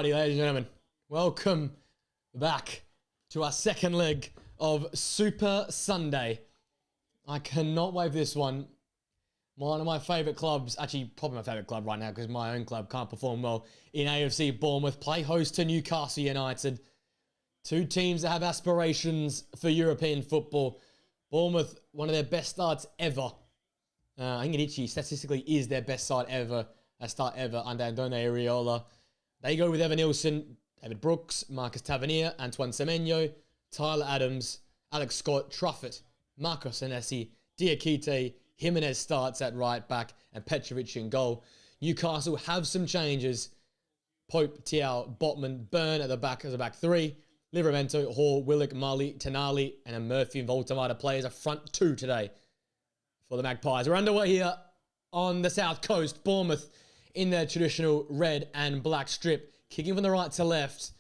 Alrighty, ladies and gentlemen, welcome back to our second leg of Super Sunday. I cannot wait for this one. One of my favourite clubs, actually probably my favourite club right now because my own club can't perform well in AFC, Bournemouth, play host to Newcastle United. Two teams that have aspirations for European football. Bournemouth, one of their best starts ever. I think it actually statistically is their best start ever under Andone Areola. They go with Evan Nilsson, David Brooks, Marcus Tavernier, Antoine Semenyo, Tyler Adams, Alex Scott, Truffett, Marcos Senesi, Diakite, Jimenez starts at right back, and Petrovic in goal. Newcastle have some changes. Pope, Tiao, Botman, Byrne at the back as a back three. Livramento, Hall, Willock, Marley, Tenali, and a Murphy and Voltamata players a front two today for the Magpies. We're underway here on the south coast. Bournemouth in their traditional red and black strip, kicking from the right to left.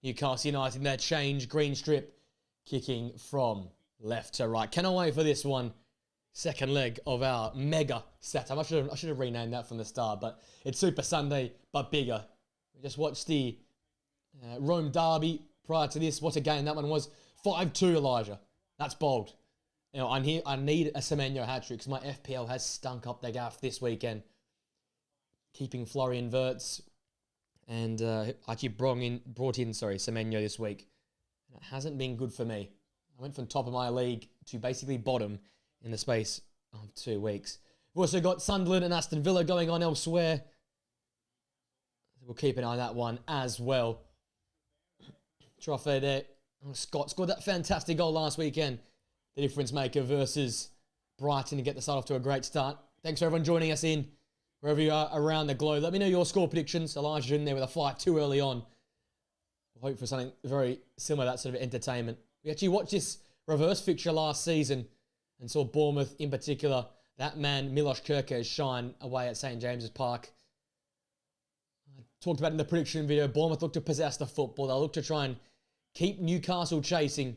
Newcastle United in their change green strip, kicking from left to right. Cannot wait for this one. Second leg of our mega setup. I should have renamed that from the start, but it's Super Sunday, but bigger. We just watched the Rome derby prior to this. What a game that one was. 5-2, Elijah. That's bold. You know, I need a Semenyo hat-trick because my FPL has stunk up their gaff this weekend. Keeping Florian Wirtz and actually brought in Semenyo this week. And it hasn't been good for me. I went from top of my league to basically bottom in the space of 2 weeks. We've also got Sunderland and Aston Villa going on elsewhere. We'll keep an eye on that one as well. Trophy there. Scott scored that fantastic goal last weekend. The difference maker versus Brighton to get the start off to a great start. Thanks for everyone joining us in wherever you are around the globe. Let me know your score predictions. Elijah in there with a 5-2 early on. We'll hope for something very similar to that sort of entertainment. We actually watched this reverse fixture last season and saw Bournemouth in particular. That man, Milos Kerkez, shine away at St. James's Park. I talked about it in the prediction video. Bournemouth look to possess the football. They'll look to try and keep Newcastle chasing.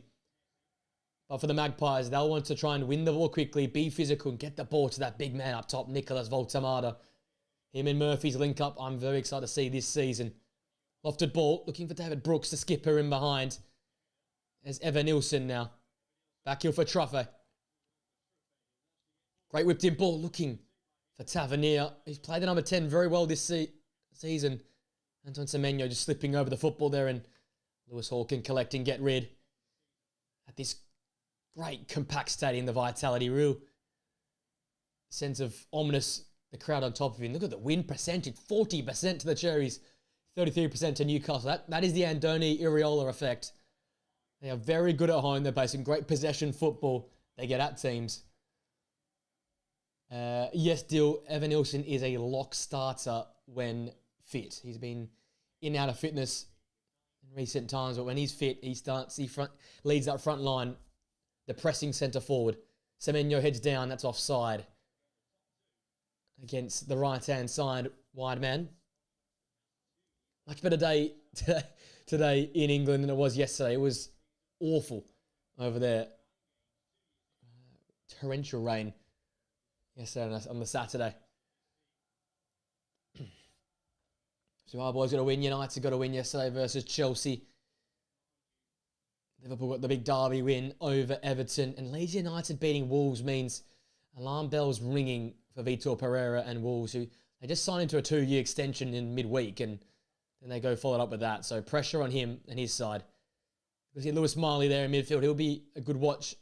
But for the Magpies, they'll want to try and win the ball quickly, be physical, and get the ball to that big man up top, Nicolas Voltamata. Him and Murphy's link up, I'm very excited to see this season. Lofted ball, looking for David Brooks, the skipper in behind. There's Evan Nilsson now. Back heel for Truffett. Great whipped in ball, looking for Tavernier. He's played the number 10 very well this season. Antoine Semenyo just slipping over the football there, and Lewis Hall can collect and get rid. At this great compact stadium, the vitality, real sense of ominous, the crowd on top of him. Look at the win percentage, 40% to the Cherries, 33% to Newcastle. That is the Andone Areola effect. They are very good at home. They're playing great possession football. They get at teams. Yes, Dill, Evan Nilsson is a lock starter when fit. He's been in and out of fitness in recent times, but when he's fit, he leads that front line, the pressing centre forward. Semenyo heads down, that's offside. Against the right-hand side wide man. Much better day today in England than it was yesterday. It was awful over there. Torrential rain yesterday on the Saturday. So our boys got to win. United got to win yesterday versus Chelsea. Liverpool got the big derby win over Everton. And Leeds United beating Wolves means alarm bells ringing for Vitor Pereira and Wolves, who they just signed into a 2-year extension in midweek, and then they go followed up with that. So pressure on him and his side. Because you get Lewis Marley there in midfield. He'll be a good watch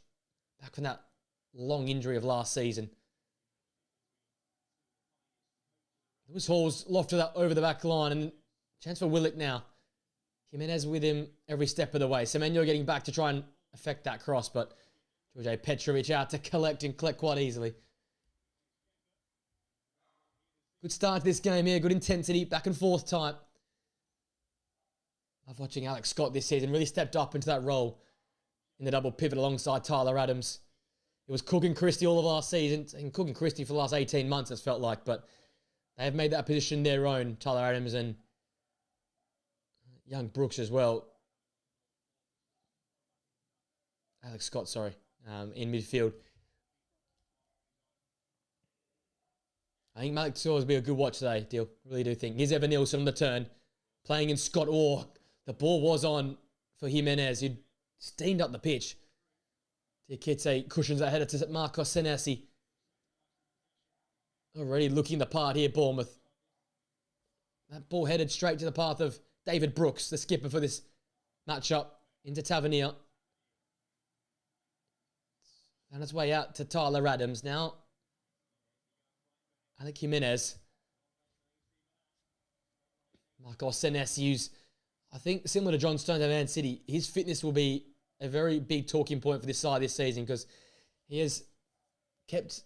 back from that long injury of last season. Lewis Hall's lofted that over the back line, and chance for Willock now. Jimenez with him every step of the way. Semenyo getting back to try and affect that cross, but George Petrovic out to collect quite easily. Good start to this game here. Good intensity, back and forth type. Love watching Alex Scott this season. Really stepped up into that role in the double pivot alongside Tyler Adams. It was Cook and Christie all of last season, and Cook and Christie for the last 18 months, it's felt like, but they have made that position their own, Tyler Adams and young Brooks as well. Alex Scott, sorry, in midfield. I think Malik Saw will be a good watch today, Deal. Really do think. Here's Evan Nilsson on the turn. playing in Scott Orr. The ball was on for Jimenez, who'd steamed up the pitch. Diakite cushions that header to Marcos Senesi. Already looking the part here, Bournemouth. That ball headed straight to the path of David Brooks, the skipper for this matchup, into Tavernier. On its way out to Tyler Adams now. Alec Jimenez. Marcos Senesi, I think similar to John Stones at Man City, his fitness will be a very big talking point for this side this season because he has kept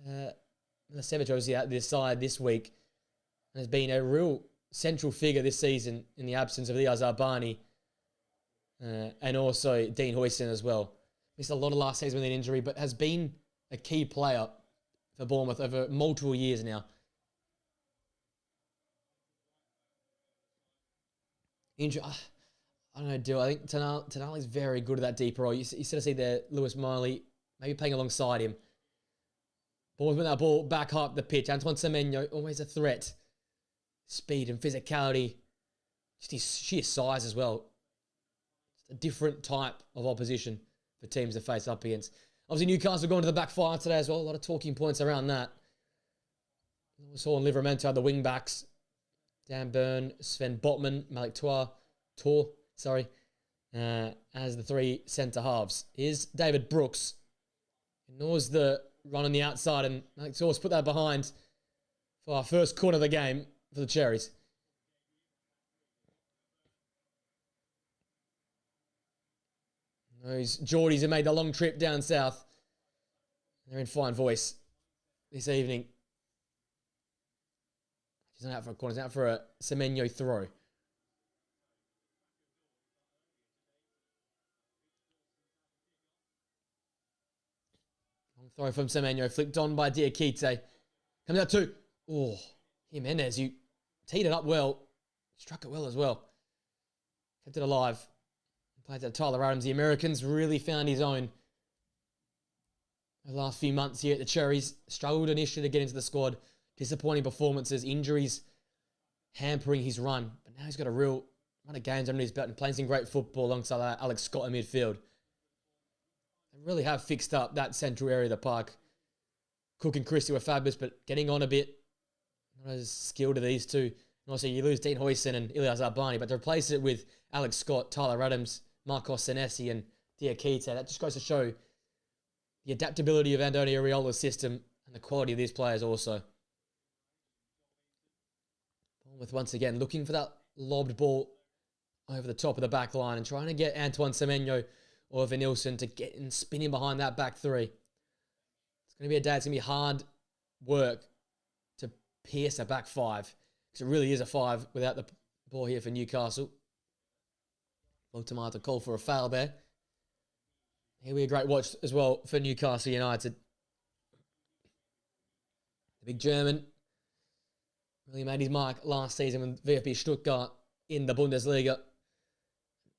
Milicevic out this side this week and has been a real central figure this season in the absence of Elias Arbani and also Dean Huijsen as well. Missed a lot of last season with an injury, but has been a key player for Bournemouth over multiple years now. I don't know, Dill. I think Tonali's very good at that deep role. You sort of see there Lewis Miley maybe playing alongside him. Bournemouth with that ball back up the pitch. Antoine Semenyo, always a threat. Speed and physicality. Just his sheer size as well. Just a different type of opposition for teams to face up against. Obviously, Newcastle going to the back five today as well. A lot of talking points around that. We saw in Livramento had the wing backs. Dan Burn, Sven Botman, Malik Tor, as the three centre halves. Here's David Brooks. Ignores the run on the outside and Malik Tor's put that behind for our first corner of the game for the Cherries. Those Geordies have made the long trip down south. They're in fine voice this evening. He's not out for a corner. He's out for a Semenyo throw. Long throw from Semenyo. Flicked on by Diakite. Comes out to Jimenez. You teed it up well. Struck it well as well. Kept it alive. Played to Tyler Adams. The Americans really found his own. The last few months here at the Cherries. Struggled initially to get into the squad. Disappointing performances, injuries, hampering his run. But now he's got a real run of games under his belt and playing some great football alongside Alex Scott in midfield. They really have fixed up that central area of the park. Cook and Christie were fabulous, but getting on a bit, not as skilled as these two. And also, you lose Dean Huijsen and Elias Arbani, but to replace it with Alex Scott, Tyler Adams, Marcos Senesi, and Diakite, that just goes to show the adaptability of Antonio Riola's system and the quality of these players also. With once again looking for that lobbed ball over the top of the back line and trying to get Antoine Semenyo or Evan Nilsson to get and spin in behind that back three. It's going to be a day. It's going to be hard work to pierce a back five because it really is a five without the ball here for Newcastle. Baltimore to call for a foul there. Here we a great watch as well for Newcastle United. The big German really made his mark last season with VfB Stuttgart in the Bundesliga.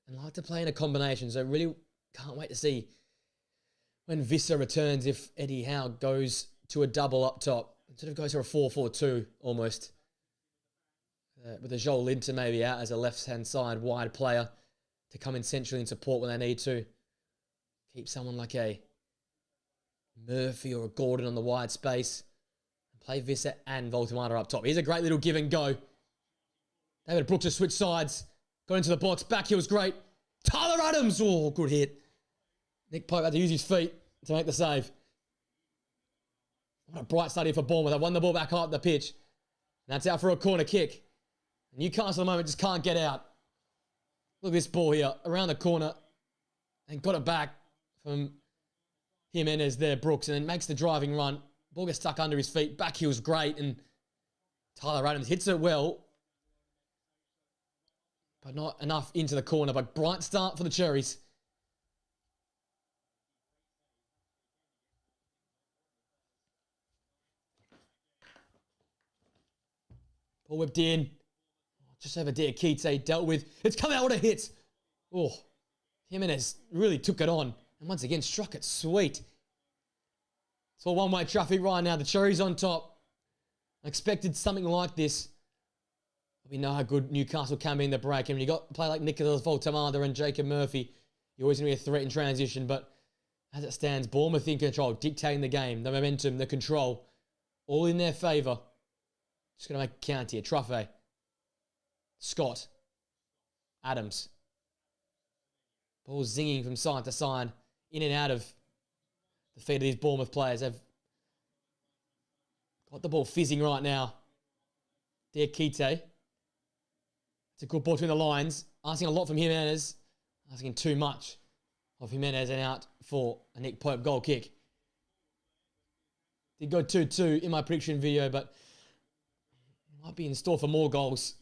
And like to play in a combination, so really can't wait to see when Visser returns if Eddie Howe goes to a double up top. Sort of goes for a 4-4-2 almost. With a Joel Linton maybe out as a left-hand side wide player to come in centrally and support when they need to. Keep someone like a Murphy or a Gordon on the wide space. Play Visser and Voltemata up top. Here's a great little give and go. David Brooks has switched sides. Got into the box. Back heel was great. Tyler Adams. Oh, good hit. Nick Pope had to use his feet to make the save. What a bright start here for Bournemouth. They won the ball back up the pitch. And that's out for a corner kick. Newcastle at the moment just can't get out. Look at this ball here. Around the corner. And got it back from Jimenez there, Brooks. And then makes the driving run. Ball gets stuck under his feet. Back heel's great. And Tyler Adams hits it well. But not enough into the corner. But bright start for the Cherries. Ball whipped in. Just over Diakite dealt with. It's come out. What a hit. Oh, Jimenez really took it on. And once again, struck it sweet. It's all one-way traffic right now. The Cherries on top. I expected something like this. We know how good Newcastle can be in the break. And when you got a player like Nicholas Voltamada and Jacob Murphy, you're always going to be a threat in transition. But as it stands, Bournemouth in control, dictating the game, the momentum, the control, all in their favour. Just going to make a count here. Truffet, Scott, Adams. Ball zinging from side to side, in and out of the feet of these Bournemouth players. They've got the ball fizzing right now. Diakite. It's a good ball between the lines. Asking a lot from Jimenez. Asking too much of Jimenez, and out for a Nick Pope goal kick. Did go 2-2 in my prediction video, but might be in store for more goals.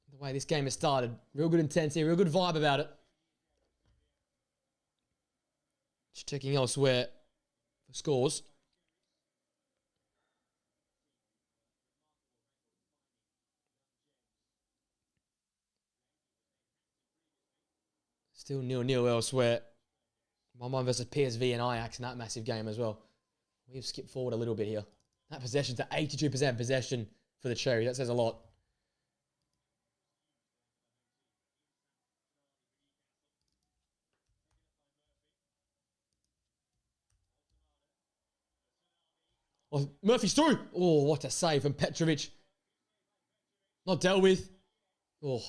The way this game has started. Real good intensity, real good vibe about it. Just checking elsewhere for scores. Still 0-0 elsewhere. My mind versus PSV and Ajax in that massive game as well. We've skipped forward a little bit here. That possession to 82% possession for the Cherry. That says a lot. Oh, Murphy's through. Oh, what a save from Petrovic. Not dealt with. Oh.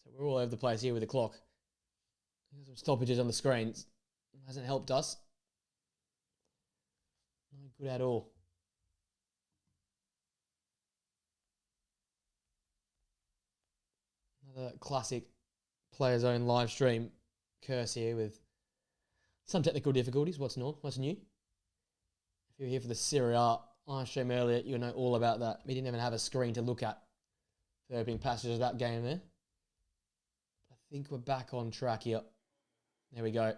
So we're all over the place here with the clock. Some stoppages on the screens. Hasn't helped us. No good at all. Another classic Players Own live stream curse here with some technical difficulties. What's new? If you're here for the Serie A live stream earlier, you'll know all about that. We didn't even have a screen to look at the opening passages of that game there. I think we're back on track here. There we go.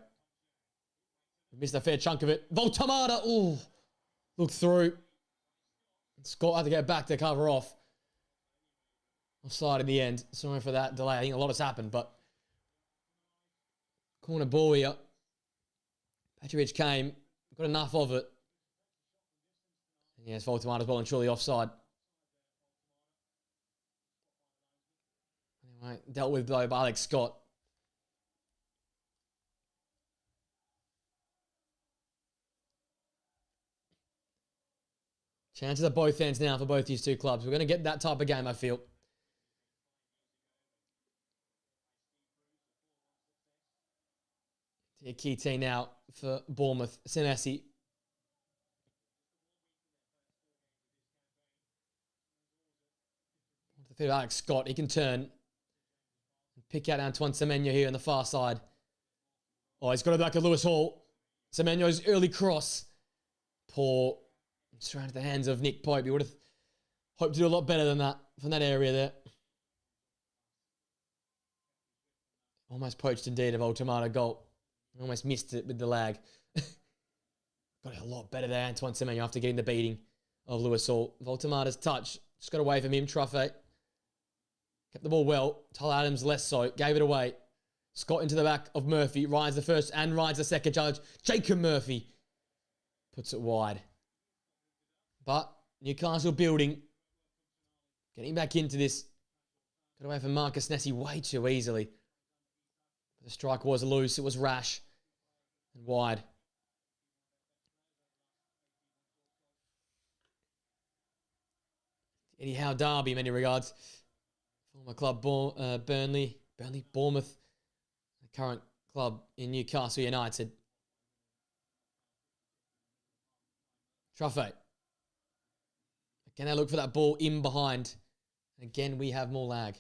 We missed a fair chunk of it. Voltamada, oh, look through. Scott had to get back to cover off. Offside in the end. Sorry for that delay. I think a lot has happened, but corner ball here. Petrovic came, got enough of it. And yes, Voltamada's ball and surely offside. Anyway, dealt with though by Alex Scott. Chances at both ends now for both these two clubs. We're going to get that type of game, I feel. Diakite now for Bournemouth. Senesi. The feet of Alex Scott. He can turn. Pick out Antoine Semenyo here on the far side. Oh, he's got it back at Lewis Hall. Semenyo's early cross. Poor. Straight into the hands of Nick Pope. He would have hoped to do a lot better than that from that area there. Almost poached indeed of Voltamada goal. Almost missed it with the lag. Got it a lot better there, Antoine Semenyo, after getting the beating of Lewis Hall. Voltamada's touch. Just got away from him. Truffet. Kept the ball well. Tyler Adams less so. Gave it away. Scott into the back of Murphy. Rides the first and rides the second challenge. Jacob Murphy puts it wide. But Newcastle building. Getting back into this. Got away from Marcus Nessie way too easily. The strike was loose. It was rash. And wide. Eddie Howe Derby in many regards. Former club Bournemouth. The current club in Newcastle United. Truffet. Again, they look for that ball in behind. And again, we have more lag.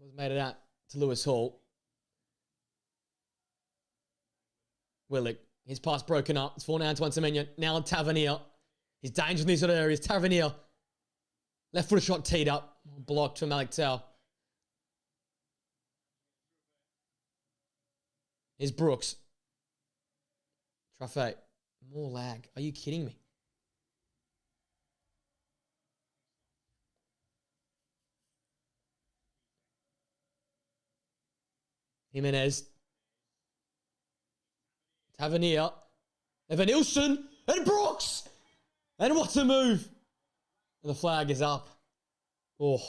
Was made it out to Lewis Hall. Willick. His pass broken up. It's for Antoine Semenyo. Now Tavernier. He's dangerous in these sort of areas. Tavernier. Left foot shot teed up. Blocked from Alex Tau. Here's Brooks. Truffet. More lag. Are you kidding me? Jimenez. Tavernier. Evan Nilsson. And Brooks. And what a move. And the flag is up. Oh.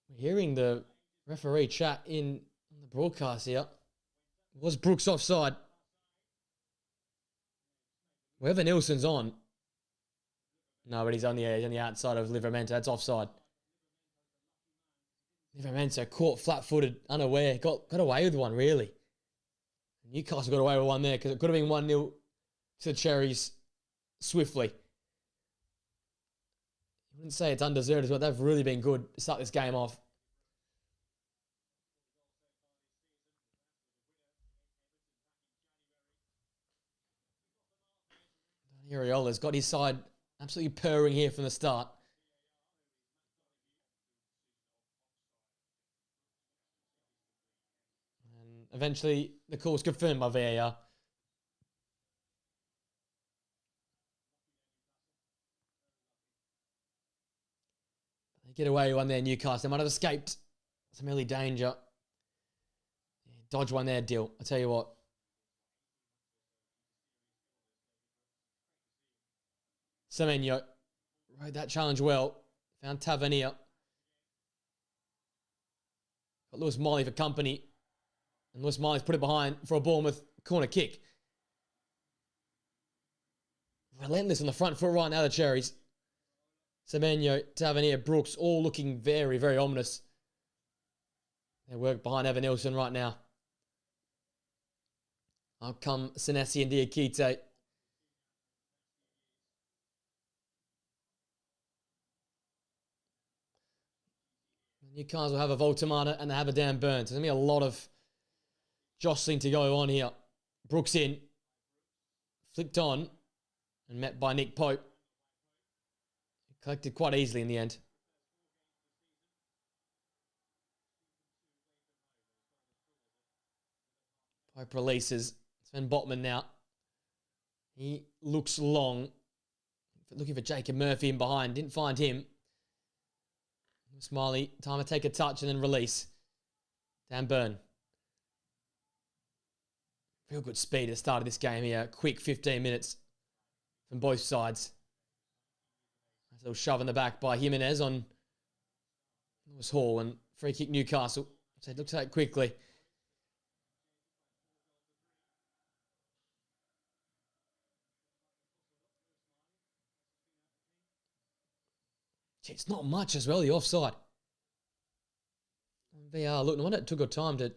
We're hearing the referee chat in the broadcast here. Was Brooks offside? Wherever Nilsson's on. No, but he's on the outside of Livramento. That's offside. Livramento caught flat-footed, unaware. Got away with one, really. Newcastle got away with one there because it could have been 1-0 to the Cherries swiftly. I wouldn't say it's undeserved as well. They've really been good to start this game off. Iriola's got his side absolutely purring here from the start. And eventually, the call's confirmed by VAR. They get away with one there, Newcastle. They might have escaped some early danger. Dodge one there, Dill. I tell you what. Semenyo rode that challenge well. Found Tavernier. Got Lewis Miley for company. And Lewis Miley's put it behind for a Bournemouth corner kick. Relentless on the front foot right now, the Cherries. Semenyo, Tavernier, Brooks, all looking very, very ominous. They work behind Evan Nilsson right now. Up come Senesi and Diakite. Newcastle will have a Voltamata and they have a Dan Burns. There's going to be a lot of jostling to go on here. Brooks in. Flicked on. And met by Nick Pope. Collected quite easily in the end. Pope releases. Sven Botman now. He looks long. Looking for Jacob Murphy in behind. Didn't find him. Smiley, time to take a touch and then release. Dan Burn. Real good speed at the start of this game here. Quick 15 minutes from both sides. Nice little shove in the back by Jimenez on Lewis Hall and free kick Newcastle. So it looks like quickly. It's not much as well, the offside. VR, look, no wonder it took a time to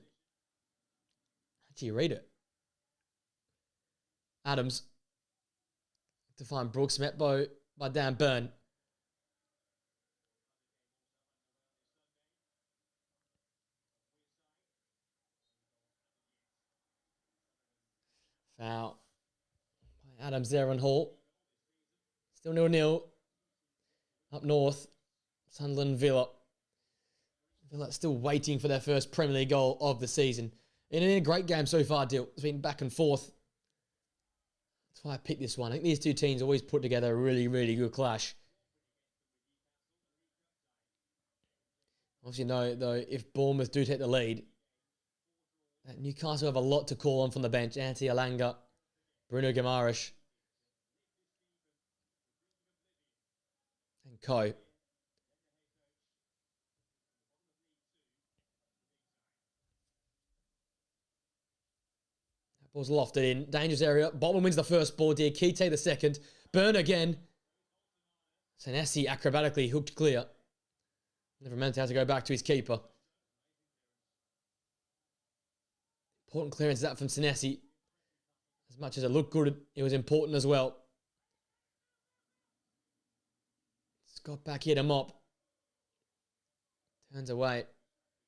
actually read it. Adams to find Brooks, met by Dan Burn. Foul by Adams there on Hall. Still 0-0. Up north, Sunderland Villa. Villa still waiting for their first Premier League goal of the season. And in a great game so far, Dill. It's been back and forth. That's why I picked this one. I think these two teams always put together a really, really good clash. Obviously, though, if Bournemouth do take the lead, Newcastle have a lot to call on from the bench. Anthony Alanga, Bruno Guimaraes, and co. That ball's lofted in. Dangerous area. Botman wins the first ball. Diakite the second. Burn again. Senesi acrobatically hooked clear. Never meant to have to go back to his keeper. Important clearance that from Senesi. As much as it looked good, it was important as well. Scott back here to mop. Turns away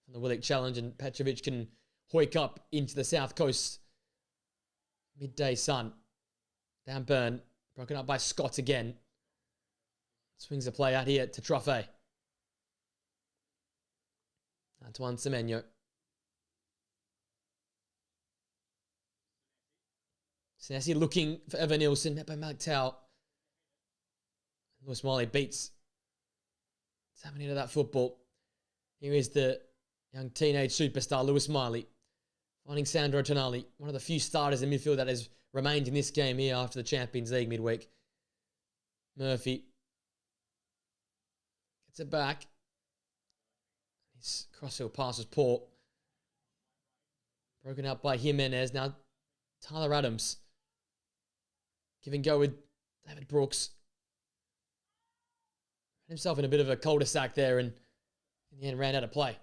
from the Willick challenge, and Petrovic can hoik up into the south coast. Midday sun. Dan Burn. Broken up by Scott again. Swings the play out here to Truffet. Antoine Semenyo. Senesi looking for Evan Nielsen, met by Malik Tao. Lewis Miley beats tapping into that football. Here is the young teenage superstar, Lewis Miley, finding Sandro Tonali, one of the few starters in midfield that has remained in this game here after the Champions League midweek. Murphy gets it back. His crossfield pass was poor. Broken up by Jimenez. Now Tyler Adams. Give and go with David Brooks. Himself in a bit of a cul-de-sac there and in the end ran out of play.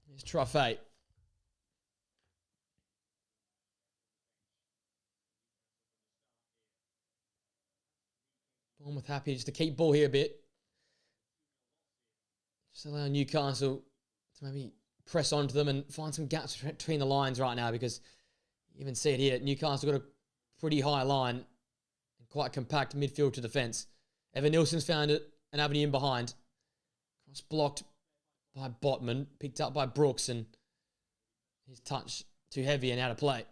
Here's Truffet. Bournemouth happy just to keep ball here a bit. Just allow Newcastle to maybe press onto them and find some gaps between the lines right now, because you even see it here. Newcastle got a pretty high line and quite compact midfield to defence. Evan Nielsen's found it, an avenue in behind. Cross blocked by Botman, picked up by Brooks, and his touch too heavy and out of play.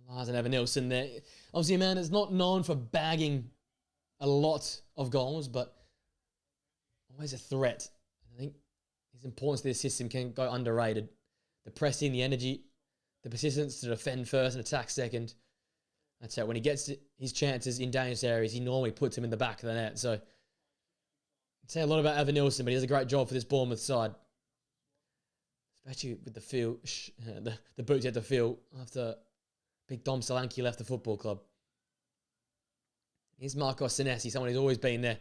Lars and Evan Nielsen there. Obviously, a man that's not known for bagging a lot of goals, but always a threat. I think his importance to this system can go underrated. The pressing, the energy, the persistence to defend first and attack second. That's it. When he gets his chances in dangerous areas, he normally puts him in the back of the net. So, I'd say a lot about Evan Nielsen, but he does a great job for this Bournemouth side. Especially with the feel, the boots at the field after Big Dom Solanke left the football club. Here's Marcos Senesi, someone who's always been there.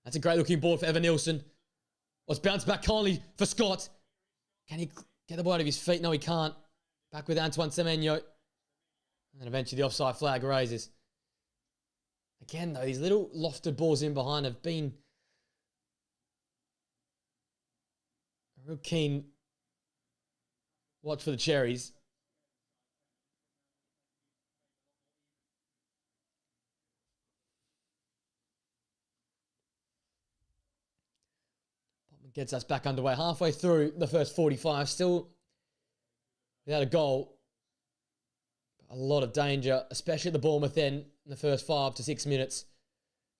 That's a great looking ball for Evan Nielsen. Was bounced back kindly for Scott. Can he get the ball out of his feet? No, he can't. Back with Antoine Semenyo. And eventually the offside flag raises. Again, though, these little lofted balls in behind have been a real keen watch for the Cherries. Gets us back underway. Halfway through the first 45, still without a goal. A lot of danger, especially at the Bournemouth end in the first 5 to 6 minutes.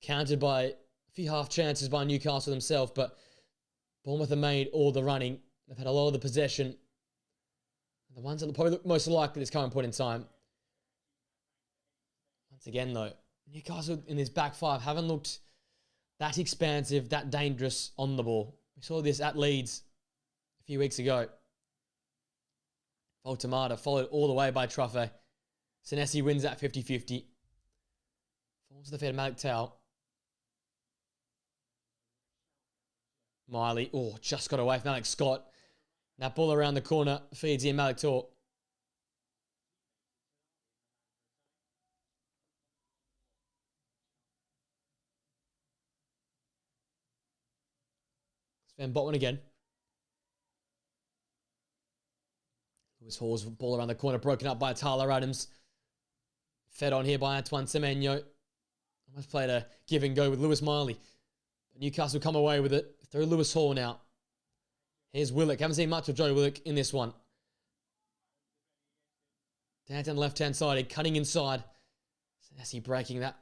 Countered by a few half chances by Newcastle themselves, but Bournemouth have made all the running. They've had a lot of the possession. The ones that probably look most likely at this current point in time. Once again, though, Newcastle in this back five haven't looked that expansive, that dangerous on the ball. We saw this at Leeds a few weeks ago. Voltamata followed all the way by Truffet. Senesi wins that 50-50. Falls to the feet of Malik Tao. Miley, just got away from Alex Scott. That ball around the corner feeds in Malik Tao. Sven Botman again. Lewis Hall's ball around the corner, broken up by Tyler Adams. Fed on here by Antoine Semenyo. Almost played a give and go with Lewis Miley. But Newcastle come away with it through Lewis Hall now. Here's Willock. Haven't seen much of Joe Willock in this one. Down the left-hand side, cutting inside. Senesi breaking that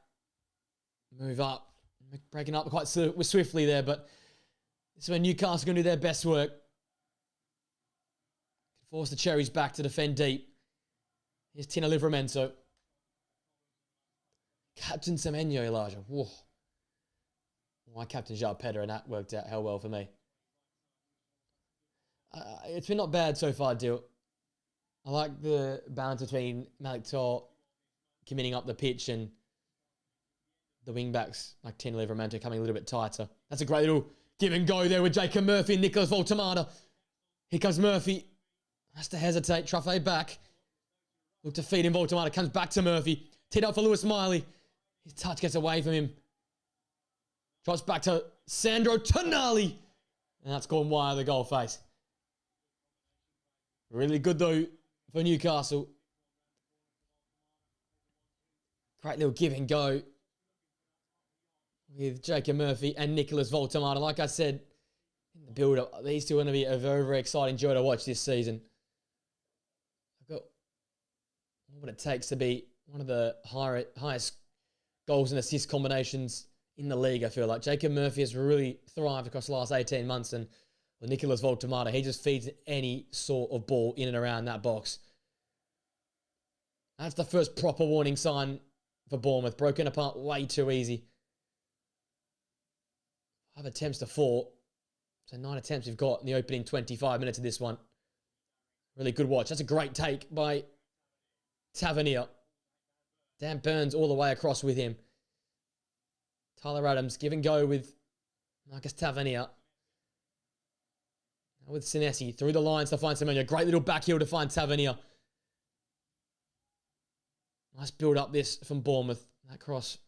move up. Breaking up quite swiftly there, but this is when Newcastle going to do their best work. Force the Cherries back to defend deep. Here's Tina Livramento. Captain Semenyo, Elijah. Whoa. My captain João Pedro, and that worked out hell well for me. It's been not bad so far, Dill. I like the balance between Malik Tao committing up the pitch and the wing-backs like Tina Livramento coming a little bit tighter. That's a great little give and go there with Jacob Murphy and Nicholas Voltamata. Here comes Murphy. Has to hesitate. Truffet back. Look to feed him. Voltamata comes back to Murphy. Teed up for Lewis Miley. His touch gets away from him. Drops back to Sandro Tonali. And that's gone wide of the goal face. Really good though for Newcastle. Great little give and go with Jacob Murphy and Nicholas Voltamata. Like I said in the build-up, these two are going to be a very, very exciting duo to watch this season. I've got what it takes to be one of the highest goals and assist combinations in the league, I feel like. Jacob Murphy has really thrived across the last 18 months, and with Nicholas Voltamata, he just feeds any sort of ball in and around that box. That's the first proper warning sign for Bournemouth. Broken apart way too easy. 5 attempts to 4. So 9 attempts we've got in the opening 25 minutes of this one. Really good watch. That's a great take by Tavernier. Dan Burns all the way across with him. Tyler Adams, give and go with Marcus Tavernier. Now with Senesi, through the lines to find Semenyo. Great little back heel to find Tavernier. Nice build up this from Bournemouth. That cross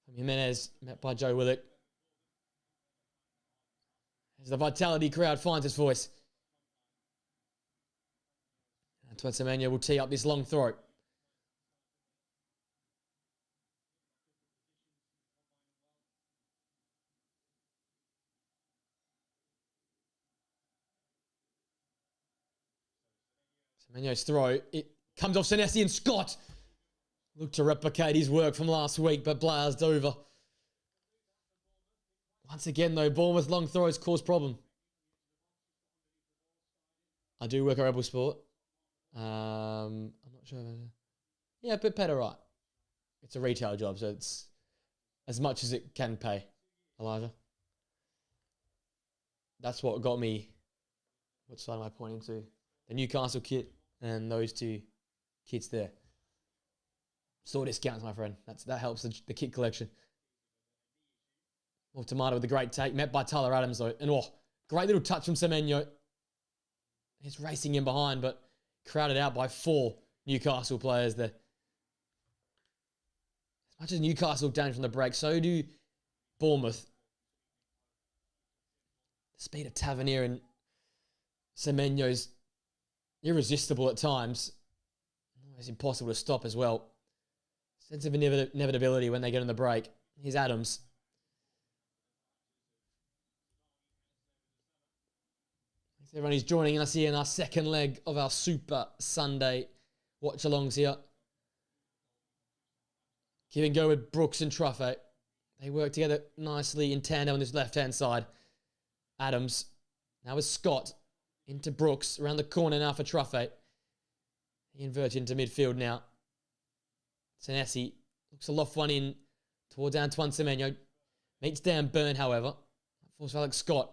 from Jimenez, met by Joe Willock. As the Vitality crowd finds its voice. Antoine Semenyo will tee up this long throw. Semenyo's throw. It comes off Senesi, and Scott looked to replicate his work from last week, but blazed over. Once again, though, Bournemouth long throws cause problem. I do work at Rebel Sport. I'm not sure. Yeah, but better right. It's a retail job, so it's as much as it can pay, Elijah. That's what got me. What side am I pointing to? The Newcastle kit and those two kits there. Store discounts, my friend. That helps the kit collection. Tomato with a great take, met by Tyler Adams though. And great little touch from Semenyo. He's racing in behind, but crowded out by 4 Newcastle players there. As much as Newcastle damage from the break, so do Bournemouth. The speed of Tavernier and Semenyo's irresistible at times. Almost impossible to stop as well. Sense of inevitability when they get on the break. Here's Adams. Thanks everyone who's joining us here in our second leg of our Super Sunday watch-alongs here. Give and go with Brooks and Truffet. They work together nicely in tandem on this left-hand side. Adams. Now with Scott. Into Brooks. Around the corner now for Truffet. He inverts into midfield now. Senesi looks to loft one in towards Antoine Semenyo. Meets Dan Burn, however. Force Alex Scott.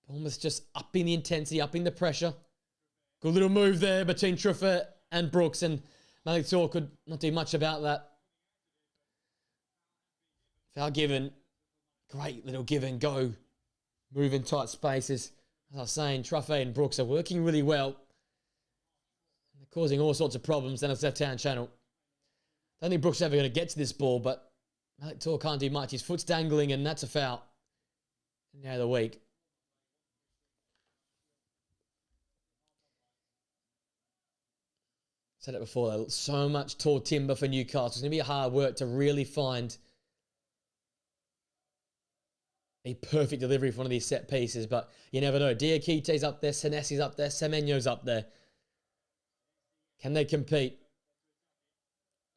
Bournemouth just upping the intensity, upping the pressure. Good little move there between Truffet and Brooks, and Malik Tor could not do much about that. Foul given. Great little give and go. Move in tight spaces. As I was saying, Truffet and Brooks are working really well. They're causing all sorts of problems down the left-hand channel. Don't think Brooks is ever going to get to this ball, but Malik Tor can't do much. His foot's dangling, and that's a foul. Now the week. Said it before, though, so much tall timber for Newcastle. It's going to be hard work to really find a perfect delivery for one of these set pieces, but you never know. Diakite's up there, Senesi's up there, Semenyo's up there. Can they compete?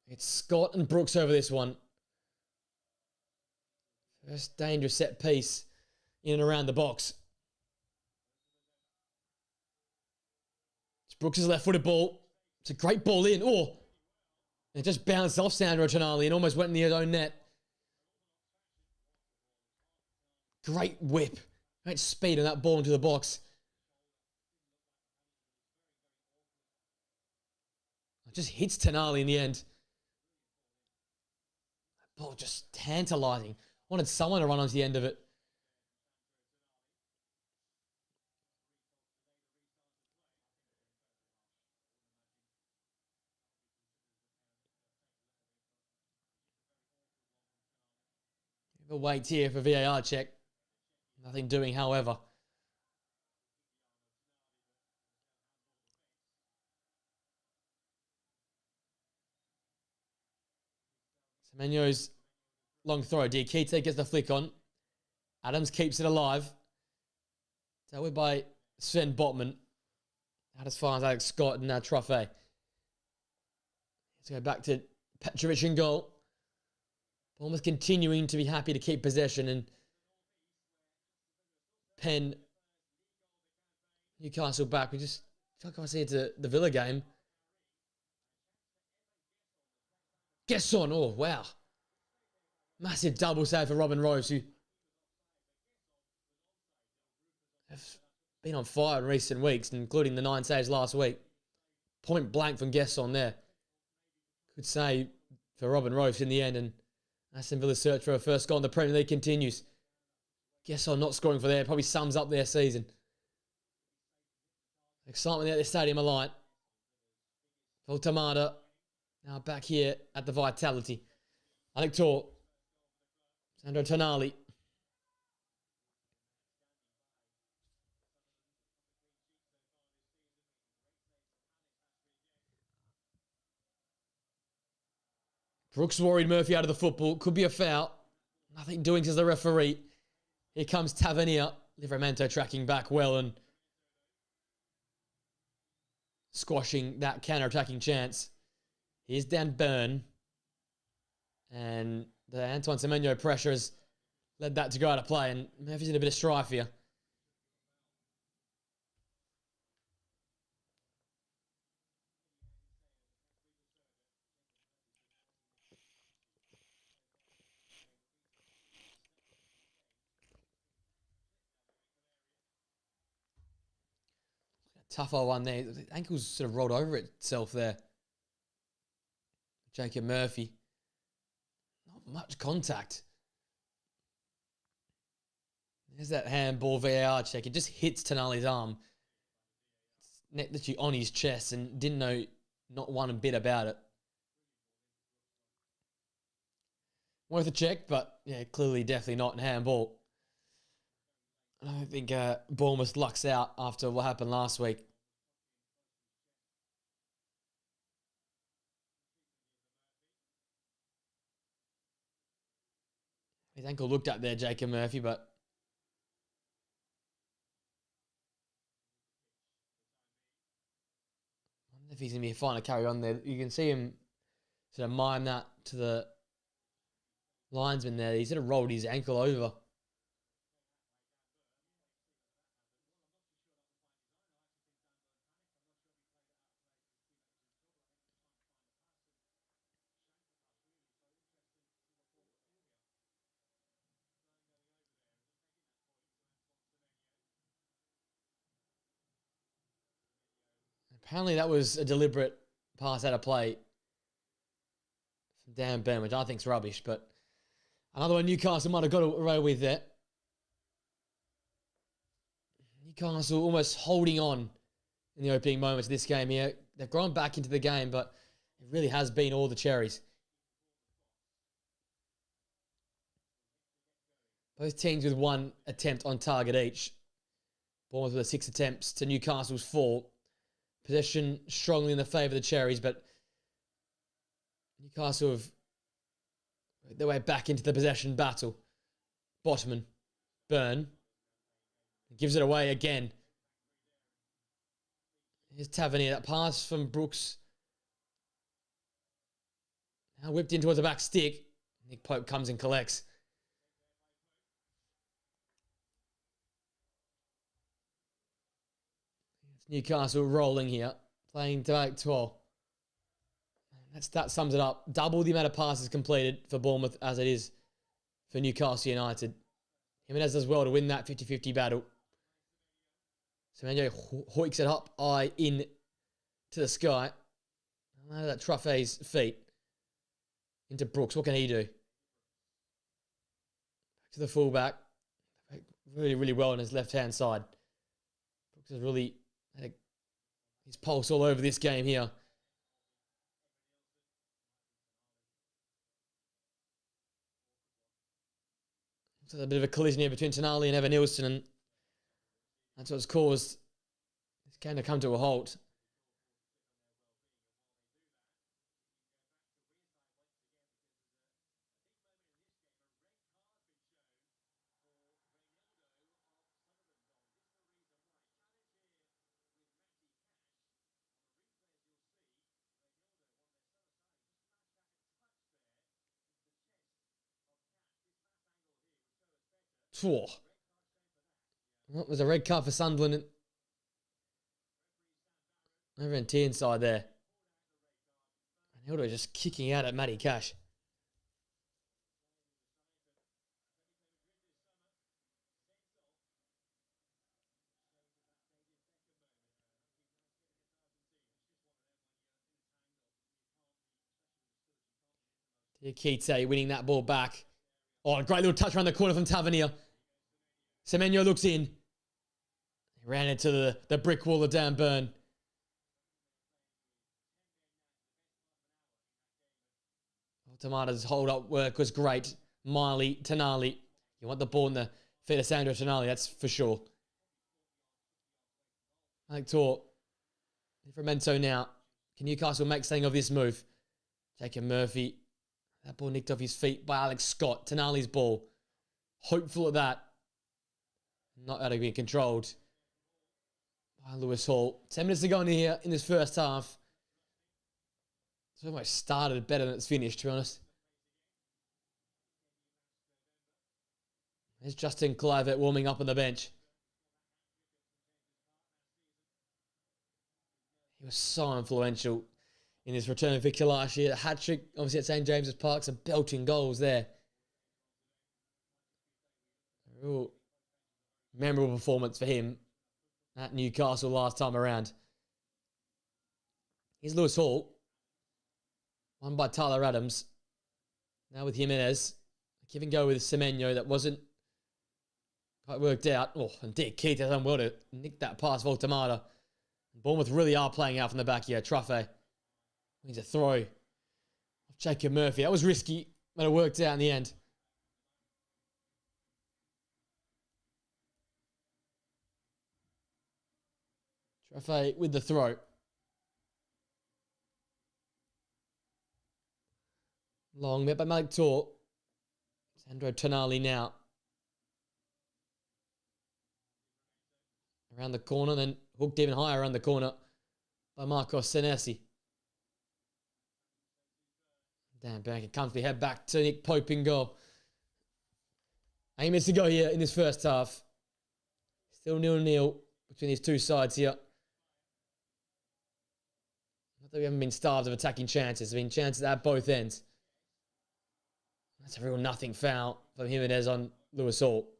It's Scott and Brooks over this one. First dangerous set piece in and around the box. It's Brooks' left-footed ball. It's a great ball in. It just bounced off Sandro Tonali and almost went in his own net. Great whip. Great speed on that ball into the box. It just hits Tonali in the end. That ball just tantalising. Wanted someone to run onto the end of it. The wait here for VAR check. Nothing doing, however. Semenyo's long throw. Diakite gets the flick on. Adams keeps it alive. Dealt with by Sven Botman. Out as far as Alex Scott and now Truffet. Let's go back to Petrovic in goal. Bournemouth continuing to be happy to keep possession and pen Newcastle back. We just like I see it's the Villa game. Gesson, oh wow. Massive double save for Robin Rose, who have been on fire in recent weeks, including the 9 saves last week. Point blank from Gesson there. Could say for Robin Rose in the end, and Aston Villa's search for a first goal in the Premier League continues. Gesson not scoring for there probably sums up their season. Excitement at the stadium alight. Voltamada now back here at the Vitality. Alec Tor. Sandro Tonali. Brooks worried Murphy out of the football. Could be a foul. Nothing doing, says the referee. Here comes Tavernier. Livramento tracking back well and squashing that counter-attacking chance. Here's Dan Burn. And the Antoine Semenyo pressure has led that to go out of play. And Murphy's in a bit of strife here. Tough old one there. The ankle's sort of rolled over itself there. Jacob Murphy. Not much contact. There's that handball VAR check. It just hits Tonali's arm. It's literally on his chest and didn't know not one bit about it. Worth a check, but yeah, clearly definitely not in handball. I don't think Bournemouth lucks out after what happened last week. His ankle looked up there, Jacob Murphy, but I wonder if he's going to be fine to carry on there. You can see him sort of mime that to the linesman there. He sort of rolled his ankle over. Apparently that was a deliberate pass out of play from Dan Burn, which I think is rubbish, but another one Newcastle might have got away with there. Newcastle almost holding on in the opening moments of this game here. They've gone back into the game, but it really has been all the cherries. Both teams with 1 attempt on target each. Bournemouth with 6 attempts to Newcastle's 4. Possession strongly in the favour of the cherries, but Newcastle have worked their way back into the possession battle. Botman, Burn, gives it away again. Here's Tavernier. That pass from Brooks. Now whipped in towards the back stick. Nick Pope comes and collects. It's Newcastle rolling here. Playing to 12. That sums it up. Double the amount of passes completed for Bournemouth as it is for Newcastle United. Jimenez does well to win that 50-50 battle. Semenyo hoiks it up, eye in to the sky. I know that Truffet's feet. Into Brooks. What can he do? Back to the fullback. Really, really well on his left-hand side. Brooks has really had his pulse all over this game here. a bit of a collision here between Tonali and Evan Nilsson, and that's what's caused this game to come to a halt. Well, there's a red card for Sunderland over in Teesside there. And Hildo just kicking out at Matty Cash. Diakite winning that ball back. Oh, a great little touch around the corner from Tavernier. Semenyo looks in. He ran into the brick wall of Dan Burn. Tomato's hold-up work was great. Miley, Tonali. You want the ball in the feet of Sandro Tonali, that's for sure. Malik Tor. Livramento now. Can Newcastle make something of this move? Jacob Murphy. That ball nicked off his feet by Alex Scott. Tonali's ball. Hopeful of that. Not able to be controlled by Lewis Hall. 10 minutes to go in here in this first half. It's almost started better than it's finished, to be honest. There's Justin Kluivert warming up on the bench. He was so influential in his return fixture last year. A hat-trick, obviously, at St. James's Park. Some belting goals there. Real memorable performance for him at Newcastle last time around. Here's Lewis Hall. Won by Tyler Adams. Now with Jimenez. Give and go with Semenyo. That wasn't quite worked out. Oh, and Dick Keith has done well to nick that pass Voltamata. Bournemouth really are playing out from the back here. Truffet needs a throw of Jacob Murphy. That was risky, but it worked out in the end. Truffet with the throw. Long met by Malik Tor. Sandro Tonali now. Around the corner, then hooked even higher around the corner by Marcos Senesi. Dan Burn can comfortably head back to Nick Pope in goal. 8 minutes to go here in this first half. Still 0-0 between these two sides here. Not that we haven't been starved of attacking chances. There have been chances at both ends. That's a real nothing foul from Jimenez on Lewis Hall.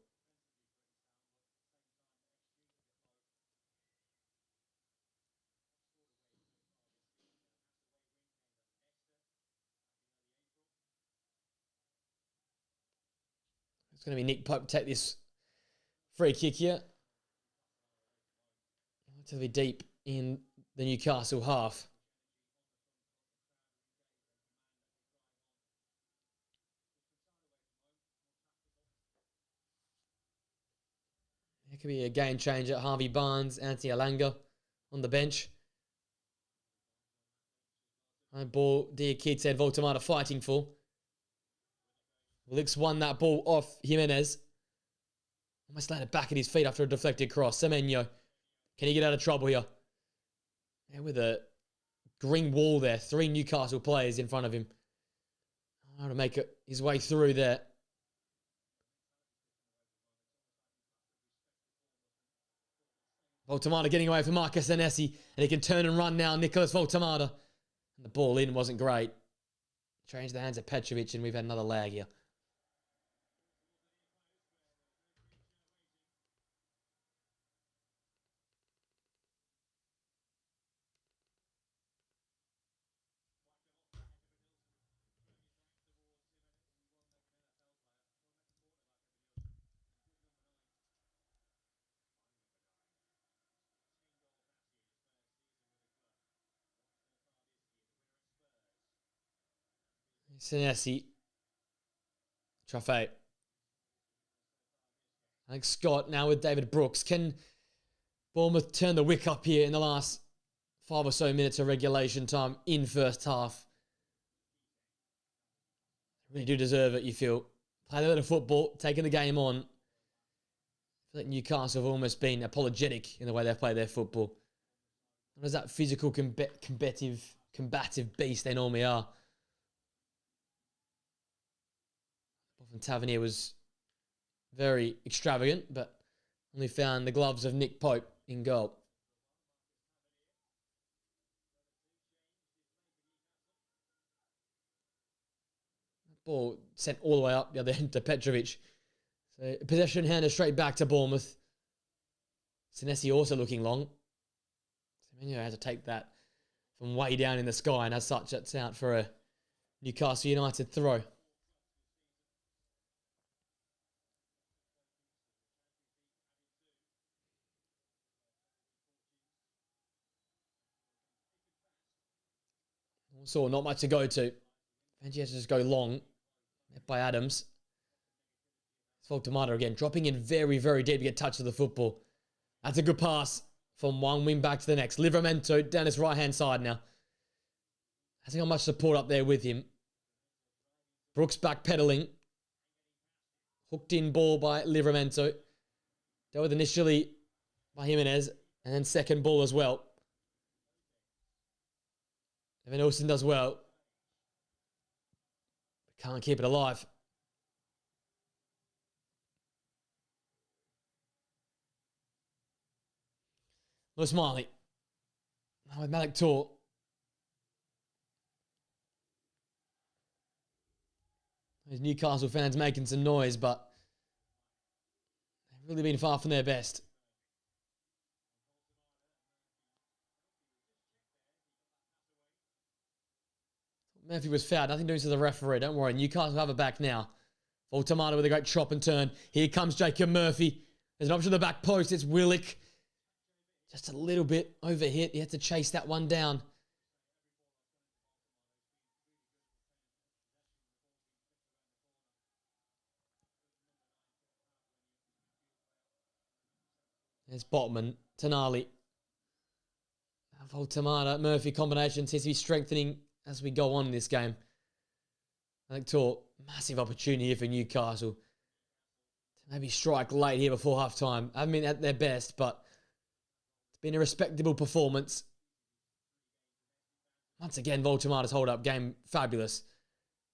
It's going to be Nick Pope take this free kick here. Relatively deep in the Newcastle half. It could be a game changer. Harvey Barnes, Anthony Alanga on the bench. High ball, Diakite said Voltamata fighting for. Willicks won that ball off Jimenez. Almost landed back at his feet after a deflected cross. Semenyo. Can he get out of trouble here? Yeah, with a green wall there. 3 Newcastle players in front of him. How to make it his way through there. Voltamata getting away from Marcus Senesi. And he can turn and run now. Nicholas Voltamata. And the ball in wasn't great. Changed the hands of Petrovic and we've had another lag here. Senesi. Truffet. I think Scott now with David Brooks. Can Bournemouth turn the wick up here in the last 5 or so minutes of regulation time in first half? Really do deserve it, you feel. Play a bit of football, taking the game on. I feel like Newcastle have almost been apologetic in the way they've played their football. Not as that physical, combative beast they normally are. Often Tavernier was very extravagant, but only found the gloves of Nick Pope in goal. Ball sent all the way up the other end to Petrovic. So possession handed straight back to Bournemouth. Senesi also looking long. Semenyo had to take that from way down in the sky, and as such, that's out for a Newcastle United throw. Also, not much to go to. Benji has to just go long. By Adams. It's Voltamata again, dropping in very, very deep to get touch of the football. That's a good pass from one wing back to the next. Livramento down his right-hand side now. Hasn't got much support up there with him. Brooks backpedaling. Hooked in ball by Livramento. Dealt with initially by Jimenez. And then second ball as well. Evan Olsen does well. Can't keep it alive. Lewis Marley. Now with Malik Tor. Those Newcastle fans making some noise, but they've really been far from their best. Murphy was fouled. Nothing doing to the referee. Don't worry. Newcastle have it back now. Voltamata with a great chop and turn. Here comes Jacob Murphy. There's an option at the back post. It's Willick. Just a little bit overhit. He had to chase that one down. There's Botman. Tonali. Voltamata. Murphy combination seems to be strengthening as we go on in this game. I think Tor, massive opportunity here for Newcastle to maybe strike late here before half time. I haven't been at their best, but it's been a respectable performance. Once again, Voltamata's hold-up game, fabulous.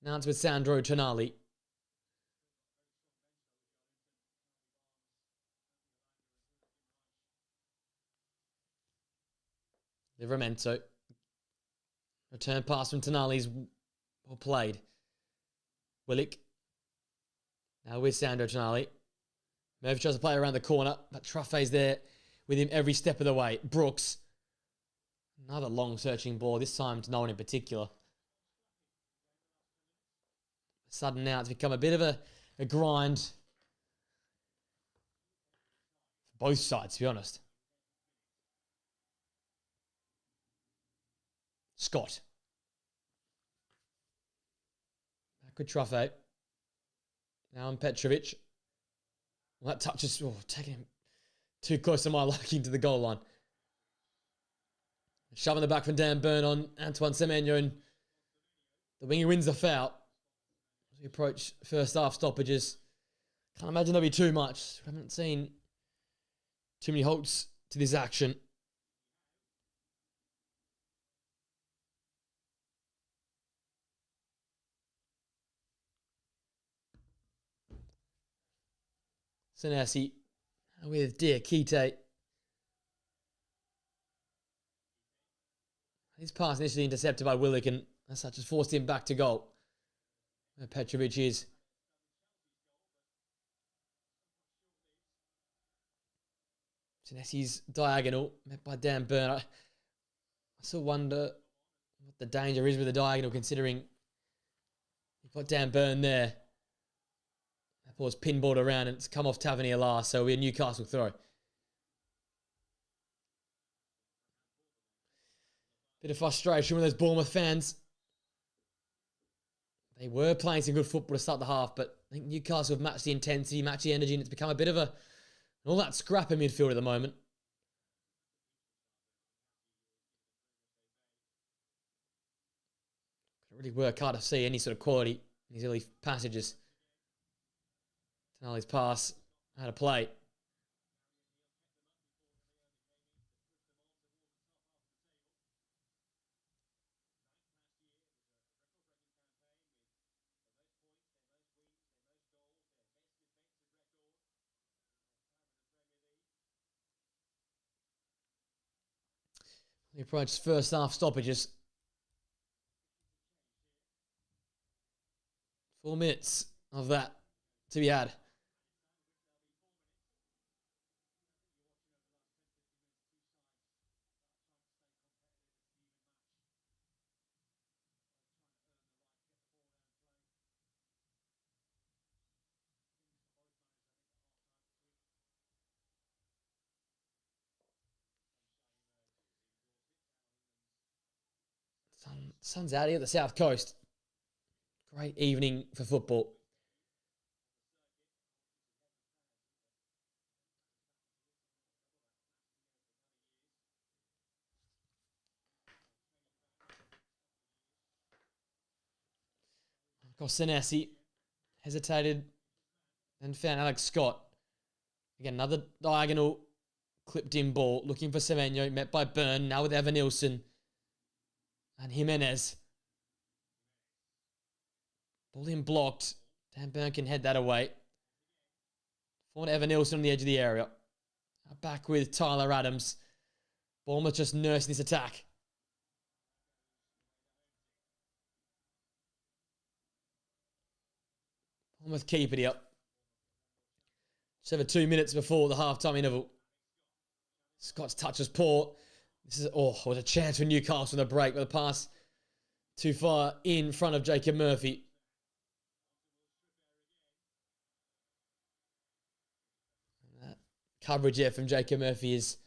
Now it's with Sandro Tonali. Livramento. Return pass from Tonali's well played. Willick. Now with Sandro Tonali. Murphy tries to play around the corner, but Truffe's there with him every step of the way. Brooks. Another long searching ball, this time to no one in particular. Sudden now, it's become a bit of a grind for both sides, to be honest. Scott. Back with Truffaut. Now on Petrovic. Well, that touch is taking him too close to my liking to the goal line. Shoving the back from Dan Burn on Antoine Semenyo, and the winger wins the foul. As we approach first half stoppages. Can't imagine there'll be too much. We haven't seen too many halts to this action. Senesi with Diakite. His pass initially intercepted by Willick, and as such has forced him back to goal. Where Petrovic is. Senesi's diagonal, met by Dan Burn. I still wonder what the danger is with the diagonal, considering you've got Dan Burn there. That ball's pinballed around and it's come off Tavernier last, so it'll be a Newcastle throw. Bit of frustration with those Bournemouth fans. They were playing some good football to start the half, but I think Newcastle have matched the intensity, matched the energy, and it's become a bit of all that scrap in midfield at the moment. Could really work hard to see any sort of quality in these early passages. Tonali's pass, how to play. We approach first half stoppages. 4 minutes of that to be had. Sun's out here at the south coast. Great evening for football. Senesi hesitated and found Alex Scott. Again, another diagonal clipped in ball. Looking for Semenyo, met by Byrne. Now with Evan Nilsson and Jimenez. Ball in blocked. Dan Byrne can head that away. Forward Evan Nilsson on the edge of the area. Back with Tyler Adams. Bournemouth just nursing this attack. Bournemouth keep it up. Just over 2 minutes before the half-time interval. Scott's touch was poor. This is, what a chance for Newcastle in the break, but the pass too far in front of Jacob Murphy. And that coverage there from Jacob Murphy is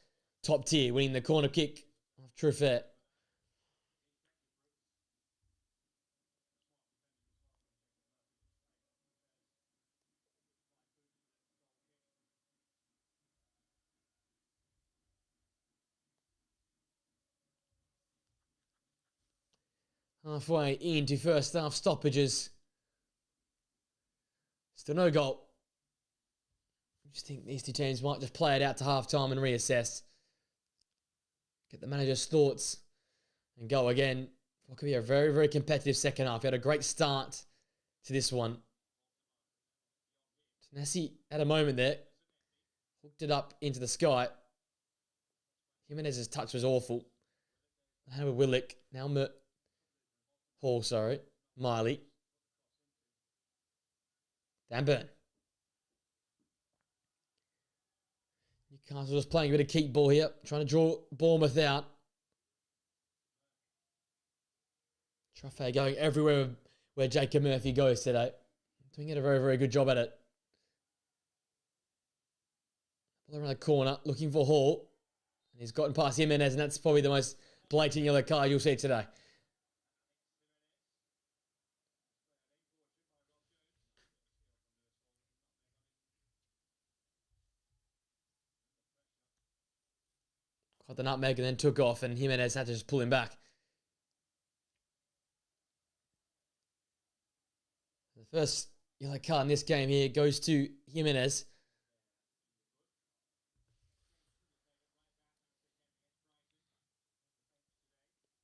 top tier, winning the corner kick of Truffert. Halfway into first half stoppages. Still no goal. I just think these two teams might just play it out to half-time and reassess. Get the manager's thoughts and go again. What could be a very, very competitive second half. He had a great start to this one. Nessie had a moment there. Hooked it up into the sky. Jimenez's touch was awful. Now with Willick. Now Miley. Dan Byrne. Newcastle just playing a bit of keep ball here. Trying to draw Bournemouth out. Truffert going everywhere where Jacob Murphy goes today. Doing a very, very good job at it. Ball around the corner, looking for Hall. And he's gotten past Jimenez, and that's probably the most blatant yellow card you'll see today. Caught the nutmeg and then took off, and Jimenez had to just pull him back. The first yellow card in this game here goes to Jimenez.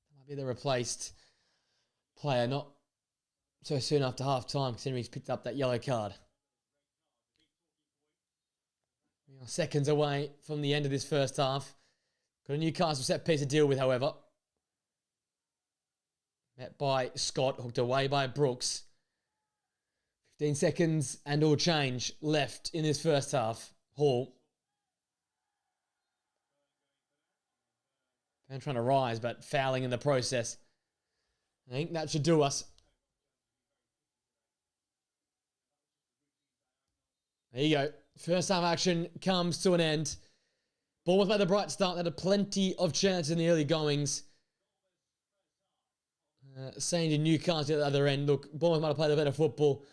That might be the replaced player, not so soon after half-time, considering he's picked up that yellow card. We are seconds away from the end of this first half. Got a Newcastle set piece to deal with, however. Met by Scott, hooked away by Brooks. 15 seconds and all change left in this first half. Hall. They're trying to rise, but fouling in the process. I think that should do us. There you go. First half action comes to an end. Bournemouth made the bright start. They had plenty of chances in the early goings. Saying to Newcastle at the other end, look, Bournemouth might have played a better football.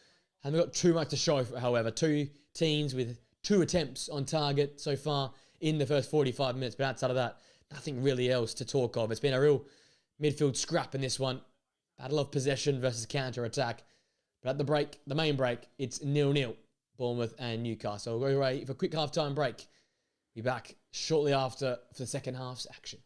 Haven't got too much to show for it, however. Two teams with 2 attempts on target so far in the first 45 minutes. But outside of that, nothing really else to talk of. It's been a real midfield scrap in this one. Battle of possession versus counter-attack. But at the break, the main break, it's 0-0. Bournemouth and Newcastle. We'll go away for a quick half-time break. Be back shortly after for the second half's action.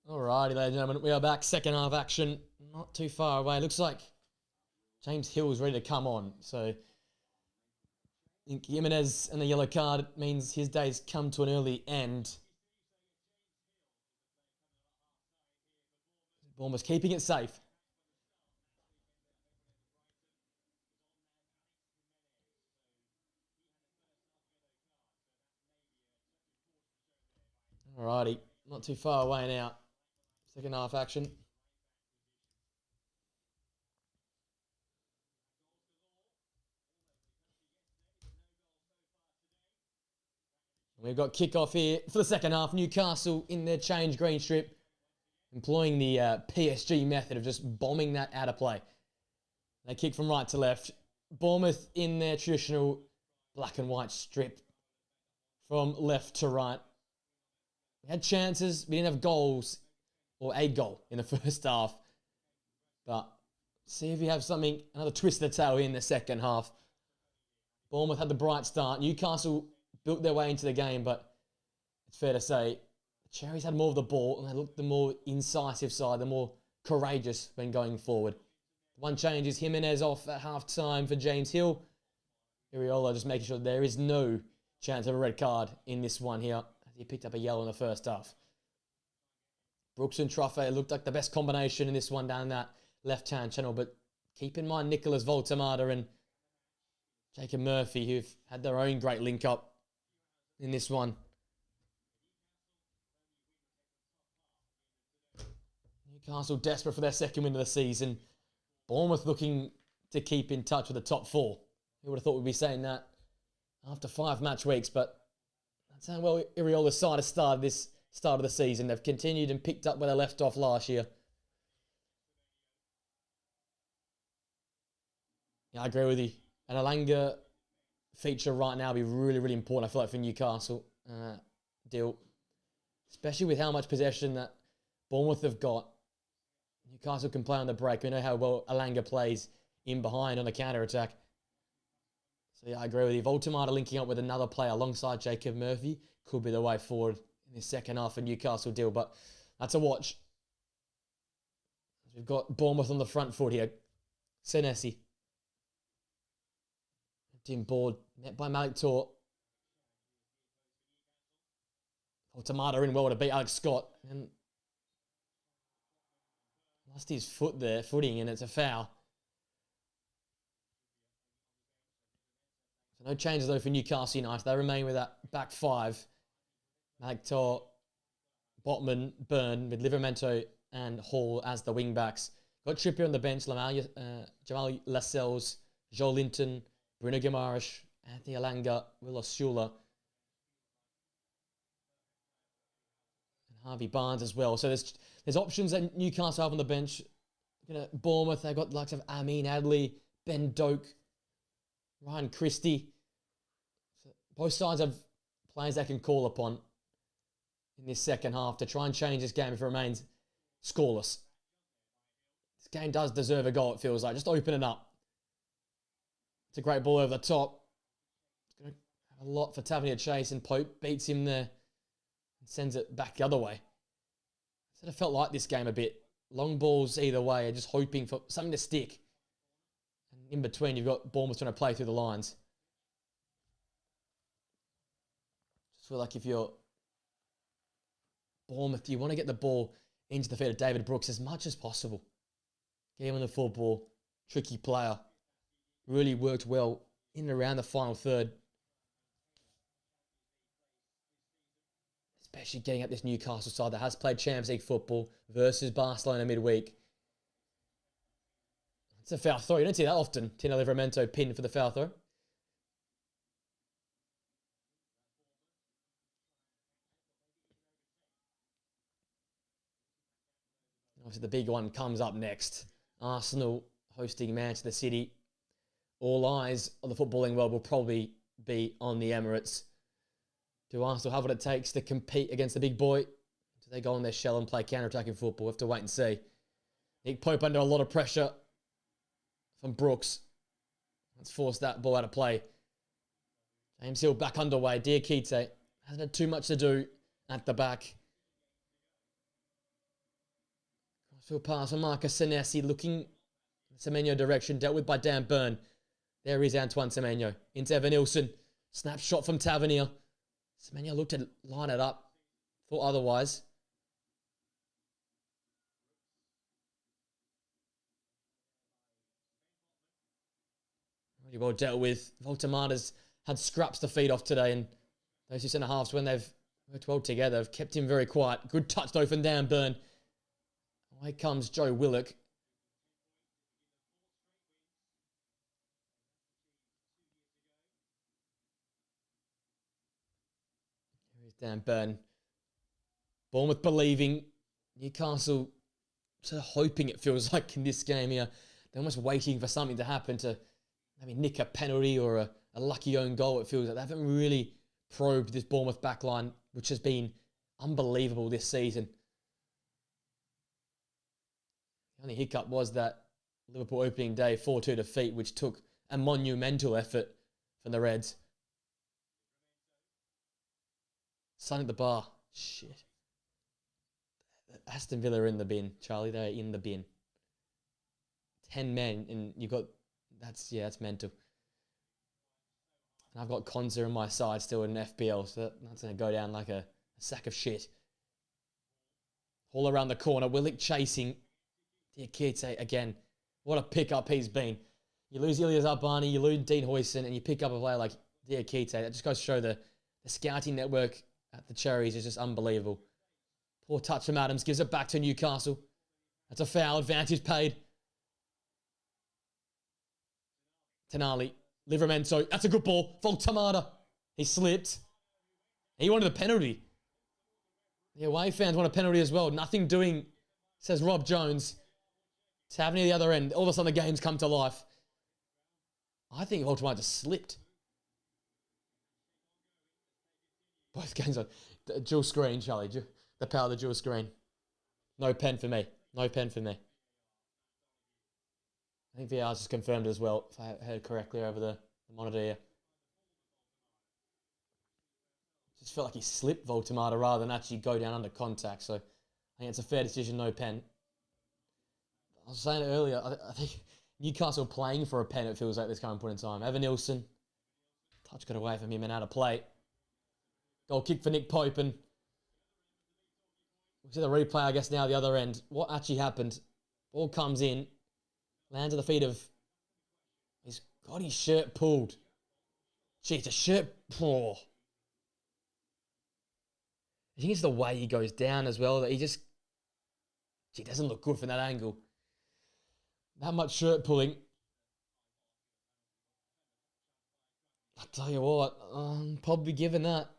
Alrighty, ladies and gentlemen, we are back. Second half action, not too far away. Looks like James Hill is ready to come on. So I think Jimenez and the yellow card means his day's come to an early end. Bournemouth keeping it safe. Alrighty, not too far away now. Second half action. We've got kickoff here for the second half. Newcastle in their change green strip, employing the PSG method of just bombing that out of play. They kick from right to left. Bournemouth in their traditional black and white strip from left to right. We had chances. We didn't have goals or a goal in the first half. But see if you have something, another twist of the tail in the second half. Bournemouth had the bright start. Newcastle built their way into the game, but it's fair to say the Cherries had more of the ball and they looked the more incisive side, the more courageous when going forward. One change is Jimenez off at half-time for James Hill. Iriola just making sure there is no chance of a red card in this one here. He picked up a yellow in the first half. Brooks and Truffet looked like the best combination in this one down that left-hand channel, but keep in mind Nicholas Voltemata and Jacob Murphy, who've had their own great link-up in this one. Newcastle desperate for their second win of the season. Bournemouth looking to keep in touch with the top four. Who would have thought we'd be saying that after 5 match weeks, but that's how well Iriola's side has started this start of the season. They've continued and picked up where they left off last year. Yeah, I agree with you. An Alanga feature right now would be really, really important, I feel like, for Newcastle deal. Especially with how much possession that Bournemouth have got. Newcastle can play on the break. We know how well Alanga plays in behind on the counter-attack. So yeah, I agree with you. Voltemata linking up with another player alongside Jacob Murphy could be the way forward in the second half of Newcastle deal, but that's a watch. We've got Bournemouth on the front foot here. Senesi. Dim board, met by Malik Tor. Voltemata in well to beat Alex Scott. And lost his foot there, footing, and it's a foul. So no changes though for Newcastle United. They remain with that back five. Malik Tor, Botman, Byrne with Livramento and Hall as the wing backs. Got Trippier on the bench, Jamal Lascelles, Joel Linton, Bruno Guimaraes, Anthony Alanga, Will Osula, and Harvey Barnes as well. So there's options that Newcastle have on the bench. Bournemouth, they've got the likes of Amin Adley, Ben Doak, Ryan Christie. So both sides have players they can call upon in this second half to try and change this game if it remains scoreless. This game does deserve a goal, it feels like. Just open it up. It's a great ball over the top. It's going to have a lot for Tavernier Chase, and Pope beats him there and sends it back the other way. Sort of felt like this game a bit. Long balls either way, just hoping for something to stick. And in between, you've got Bournemouth trying to play through the lines. Just feel like if you're Bournemouth, you want to get the ball into the feet of David Brooks as much as possible. Get him on the football. Tricky player. Really worked well in and around the final third. Especially getting at this Newcastle side that has played Champions League football versus Barcelona midweek. It's a foul throw. You don't see that often. Tino Livramento pinned for the foul throw. Obviously, the big one comes up next. Arsenal hosting Manchester City. All eyes on the footballing world will probably be on the Emirates. Do Arsenal have what it takes to compete against the big boy? Do they go on their shell and play counter-attacking football? We'll have to wait and see. Nick Pope under a lot of pressure. from Brooks. Let's force that ball out of play. James Hill back underway. Diakite hasn't had too much to do at the back. Crossfield pass from Marcus Senesi, looking in Semenyo direction, dealt with by Dan Burn. There is Antoine Semenyo. Into Evan Nilsson. Snapshot from Tavernier. Semenyo looked to line it up. Thought otherwise. Really well dealt with. Voltamada's had scraps to feed off today, and those two centre-halves, when they've worked well together, have kept him very quiet. Good touch, though, from Dan Burn. Away comes Joe Willock. Here's Dan Burn. Bournemouth believing. Newcastle sort of hoping, it feels like, in this game here. They're almost waiting for something to happen to maybe nick a penalty or a lucky own goal. It feels like they haven't really probed this Bournemouth backline, which has been unbelievable this season. The only hiccup was that Liverpool opening day 4-2 defeat, which took a monumental effort from the Reds. Sun at the bar. Shit. Aston Villa are in the bin, Charlie. They're in the bin. 10 men, and you've got... That's mental. And I've got Konza on my side still in FPL, so that's going to go down like a sack of shit. All around the corner. Willock chasing. Diakite again. What a pickup he's been. You lose Ilias Arbani, you lose Dean Hoyson, and you pick up a player like Diakite. That just goes to show the scouting network at the Cherries is just unbelievable. Poor touch from Adams. Gives it back to Newcastle. That's a foul. Advantage paid. Tenali. Livramento. That's a good ball. Voltamada. He slipped. He wanted a penalty. The away fans want a penalty as well. Nothing doing, says Rob Jones. Tavernier the other end. All of a sudden the game's come to life. I think Voltamada just slipped. Both games on dual screen, Charlie. The power of the dual screen. No pen for me. No pen for me. I think VR's just confirmed as well, if I heard correctly over the monitor here. Just felt like he slipped Voltamada rather than actually go down under contact. So I think it's a fair decision, no pen. I was saying it earlier, I think Newcastle playing for a pen, it feels like this current point in time. Evan Nilsson. Touch got away from him and out of play. Goal kick for Nick Pope, and we'll see the replay, I guess, now the other end. What actually happened? Ball comes in. Lands at the feet of... He's got his shirt pulled. Gee, it's a shirt... Oh. I think it's the way he goes down as well, that he just... Gee, doesn't look good from that angle. That much shirt pulling. I'll tell you what, I'm probably giving that.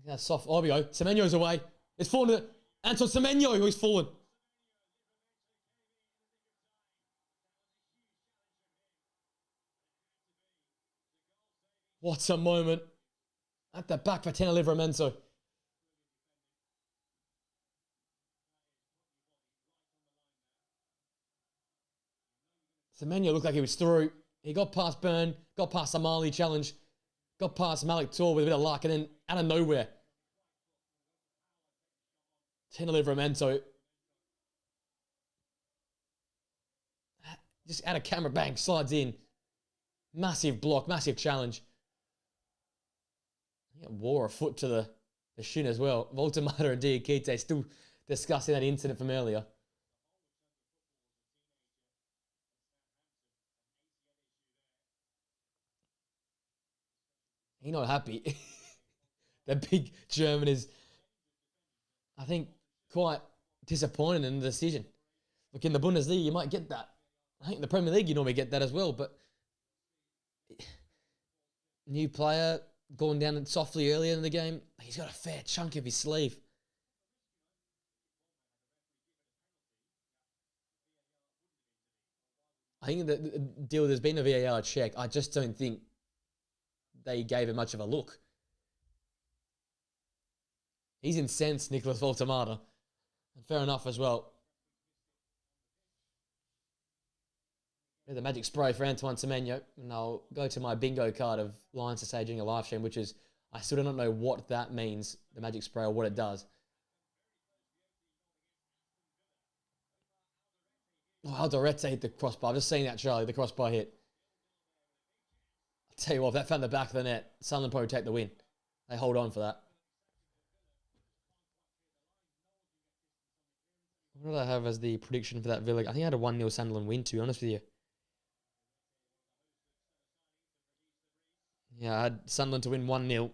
That's soft. Oh, here we go. Semenyo's away. It's fallen to Anton Semenyo, who's fallen. What a moment. At the back for Tena Livramento. Semenyo looked like he was through. He got past Burn, got past the Marley challenge, got past Malik Tor with a bit of luck, and then out of nowhere, Tena Livramento just out of camera, bang, slides in. Massive block, massive challenge. He wore a foot to the shin as well. Voltamada and Diakite still discussing that incident from earlier. He's not happy. The big German is, I think, quite disappointed in the decision. Look, in the Bundesliga, you might get that. I think in the Premier League, you normally get that as well, but new player going down softly earlier in the game, he's got a fair chunk of his sleeve. I think the deal, there's been a VAR check. I just don't think they gave him much of a look. He's incensed, Nicholas Voltamada. And fair enough as well. The magic spray for Antoine Semenyo. And I'll go to my bingo card of lines to say during a live stream, which is, I still do not know what that means, the magic spray, or what it does. Oh, Alderete hit the crossbar. I've just seen that, Charlie, the crossbar hit. I'll tell you what, if that found the back of the net, Sunderland probably take the win. They hold on for that. What did I have as the prediction for that Villa? I think I had a 1-0 Sunderland win, to be honest with you. Yeah, I had Sunderland to win 1-0.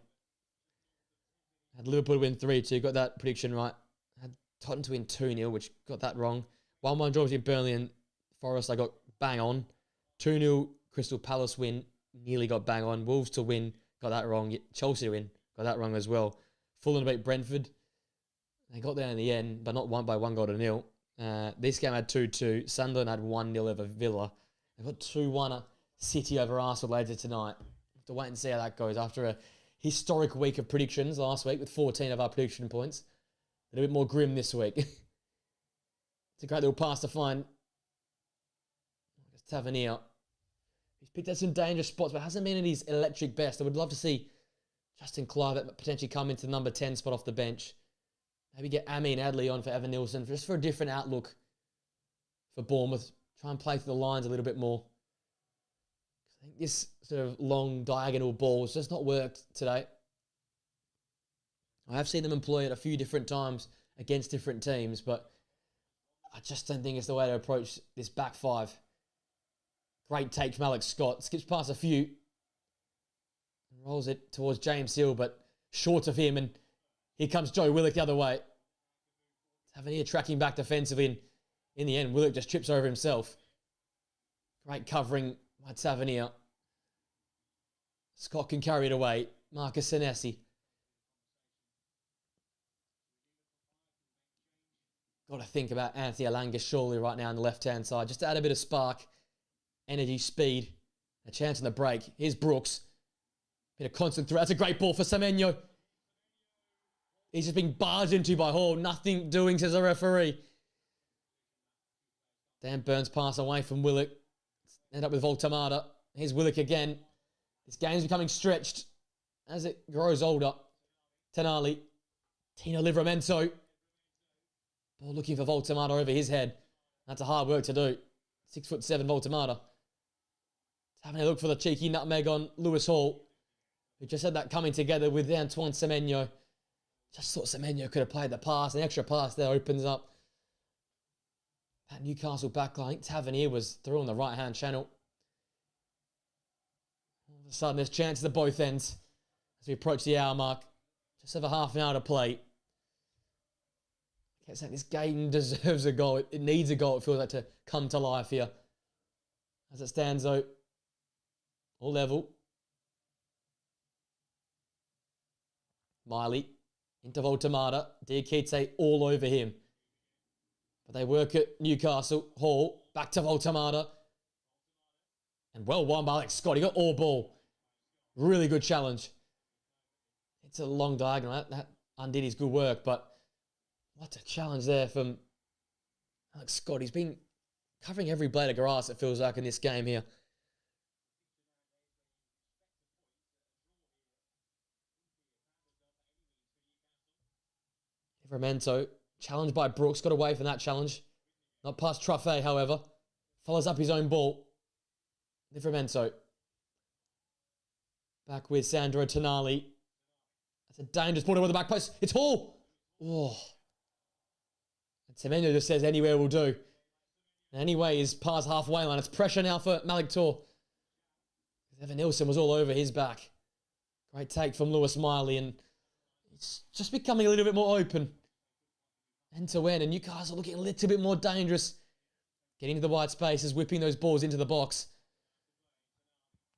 I had Liverpool to win 3-2. Got that prediction right. I had Tottenham to win 2-0, which got that wrong. 1-1 draw between Burnley and Forest, I got bang on. 2-0 Crystal Palace win, nearly got bang on. Wolves to win, got that wrong. Chelsea to win, got that wrong as well. Fulham to beat Brentford. They got there in the end, but not won by 1-0. This game had 2-2. Sunderland had 1-0 over Villa. They've got 2-1 City over Arsenal later tonight. Have to wait and see how that goes after a historic week of predictions last week with 14 of our prediction points. A little bit more grim this week. It's a great little pass to find Tavernier. He's picked out some dangerous spots, but hasn't been in his electric best. I would love to see Justin Clive potentially come into the number 10 spot off the bench. Maybe get Amin Adley on for Evan Nilsson, just for a different outlook for Bournemouth. Try and play through the lines a little bit more. I think this sort of long diagonal ball has just not worked today. I have seen them employ it a few different times against different teams, but I just don't think it's the way to approach this back five. Great take from Alex Scott. Skips past a few. And rolls it towards James Hill, but short of him. And here comes Joe Willock the other way. Tavernier tracking back defensively. In the end, Willock just trips over himself. Great covering by Tavernier. Scott can carry it away. Marcus Senesi. Got to think about Anthony Alanga surely right now on the left-hand side. Just to add a bit of spark, energy, speed, a chance on the break. Here's Brooks. Bit of constant threat. That's a great ball for Semenyo. He's just being barged into by Hall. Nothing doing, says the referee. Dan Burns pass away from Willock. End up with Voltamada. Here's Willock again. This game's becoming stretched as it grows older. Tenali. Tino Livramento. Ball looking for Voltamada over his head. That's a hard work to do. 6'7" Voltamada. Having a look for the cheeky nutmeg on Lewis Hall, who just had that coming together with Antoine Semenyo. Just thought Semenyo could have played the pass. An extra pass there opens up that Newcastle backline. Tavernier was through on the right-hand channel. All of a sudden, there's chances at both ends as we approach the hour mark. Just over half an hour to play. I guess this game deserves a goal. It needs a goal, it feels like, to come to life here. As it stands, though, all level. Miley into Voltamada. Diakite all over him. But they work at Newcastle. Hall back to Voltamada. And well won by Alex Scott. He got all ball. Really good challenge. It's a long diagonal. That undid his good work, but what a challenge there from Alex Scott. He's been covering every blade of grass, it feels like, in this game here. Livramento, challenged by Brooks, got away from that challenge. Not past Truffet, however. Follows up his own ball. Livramento. Back with Sandro Tonali. That's a dangerous ball over the back post. It's Hall. Oh. Semenyo just says anywhere will do. Anyway is past halfway line. It's pressure now for Malik Tor. Evan Nilsson was all over his back. Great take from Lewis Miley, and it's just becoming a little bit more open. End to end, and Newcastle looking a little bit more dangerous. Getting to the wide spaces, whipping those balls into the box.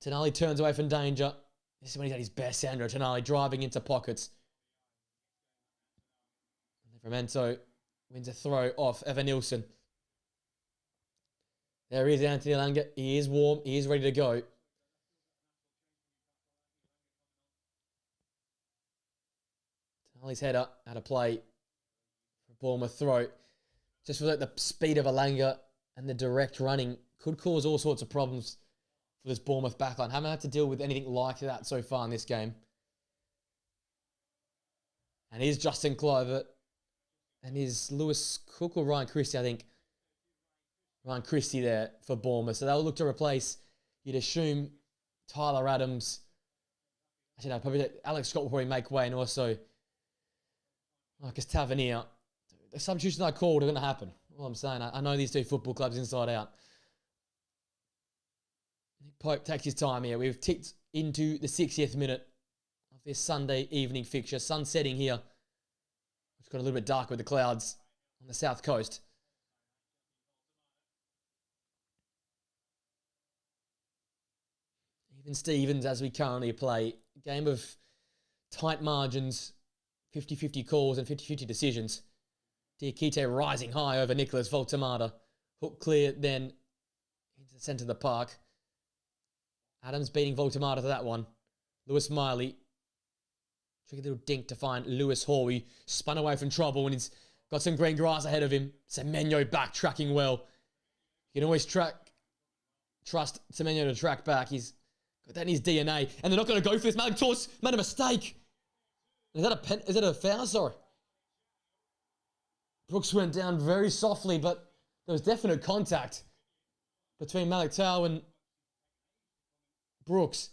Tonali turns away from danger. This is when he's at his best, Sandro Tonali driving into pockets. Livramento wins a throw off Evan Nilsson. There is Anthony Alanga. He is warm. He is ready to go. Tonali's header out of play for Bournemouth throw. Just for like the speed of Alanga and the direct running could cause all sorts of problems for this Bournemouth backline. Haven't had to deal with anything like that so far in this game. And here's Justin Kluivert. And here's Lewis Cook or Ryan Christie, I think. Ryan Christie there for Bournemouth. So they'll look to replace, you'd assume, Tyler Adams. Actually, no, probably Alex Scott will probably make way. And also, Marcus Tavernier. The substitutions I called are going to happen. All I'm saying, I know these two football clubs inside out. Nick Pope takes his time here. We've ticked into the 60th minute of this Sunday evening fixture. Sun setting here. It's got a little bit dark with the clouds on the south coast. Even Stevens, as we currently play, game of tight margins, 50-50 calls and 50-50 decisions. Diakite rising high over Nicholas Voltamata. Hook clear then into the centre of the park. Adams beating Voltamata to that one. Lewis Miley. Tricky little dink to find Lewis Hall. He spun away from trouble and he's got some green grass ahead of him. Semenyo back, tracking well. You can always trust Semenyo to track back. He's got that in his DNA. And they're not going to go for this. Malik Torres made a mistake. Is that a foul? Sorry. Brooks went down very softly, but there was definite contact between Malik Tau and Brooks.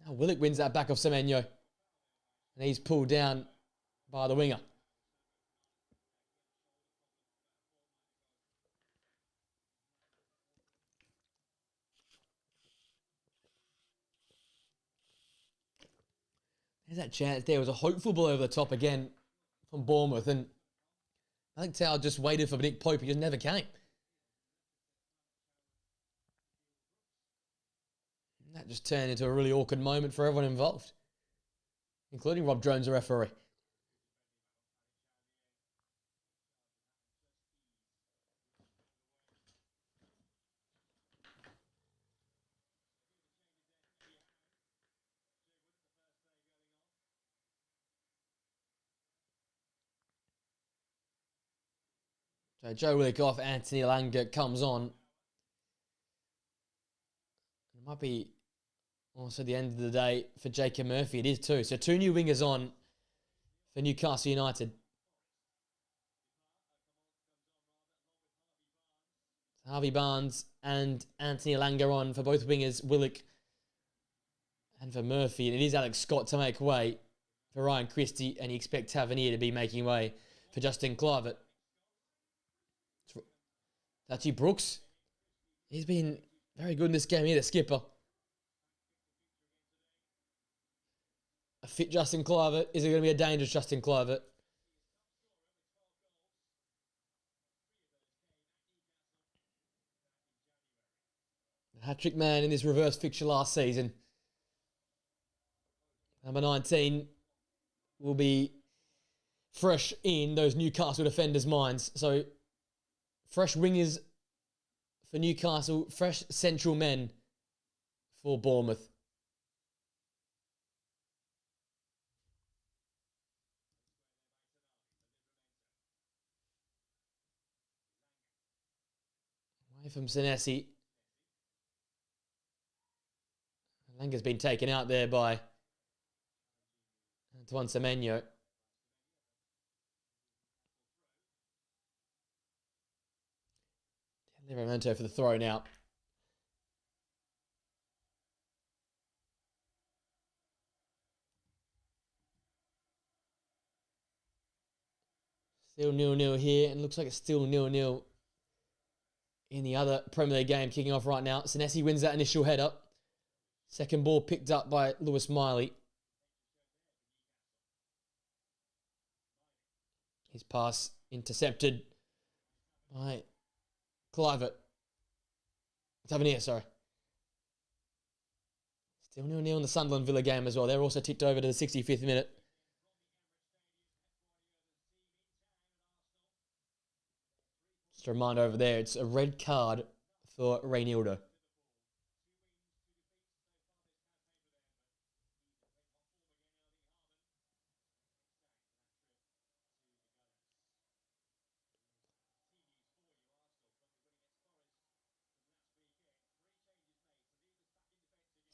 Now Willock wins that back off Semenyo. And he's pulled down by the winger. There's that chance there. It was a hopeful ball over the top again from Bournemouth. And I think Tao just waited for Nick Pope. He just never came. And that just turned into a really awkward moment for everyone involved, including Rob Jones, the referee. So Joe Willock off, Anthony Elanga comes on. It might be also the end of the day for Jacob Murphy. It is too. So two new wingers on for Newcastle United. Harvey Barnes and Anthony Elanga on for both wingers, Willock and for Murphy. And it is Alex Scott to make way for Ryan Christie. And you expect Tavernier to be making way for Justin Kluivert. That's Brooks. He's been very good in this game here, the skipper. A fit Justin Kluivert. Is it going to be a dangerous Justin Kluivert? The hat-trick man in this reverse fixture last season. Number 19 will be fresh in those Newcastle defenders' minds. So fresh wingers for Newcastle, fresh central men for Bournemouth. Away from Senesi. Langa's been taken out there by Antoine Semenyo. Livramento for the throw now. Still 0-0 here, and looks like it's still 0-0 in the other Premier League game kicking off right now. Senesi wins that initial header. Second ball picked up by Lewis Miley. His pass intercepted by Kluivert. Tavernier, sorry. Still 0-0 in the Sunderland Villa game as well. They're also ticked over to the 65th minute. Just a reminder over there, it's a red card for Reynildo.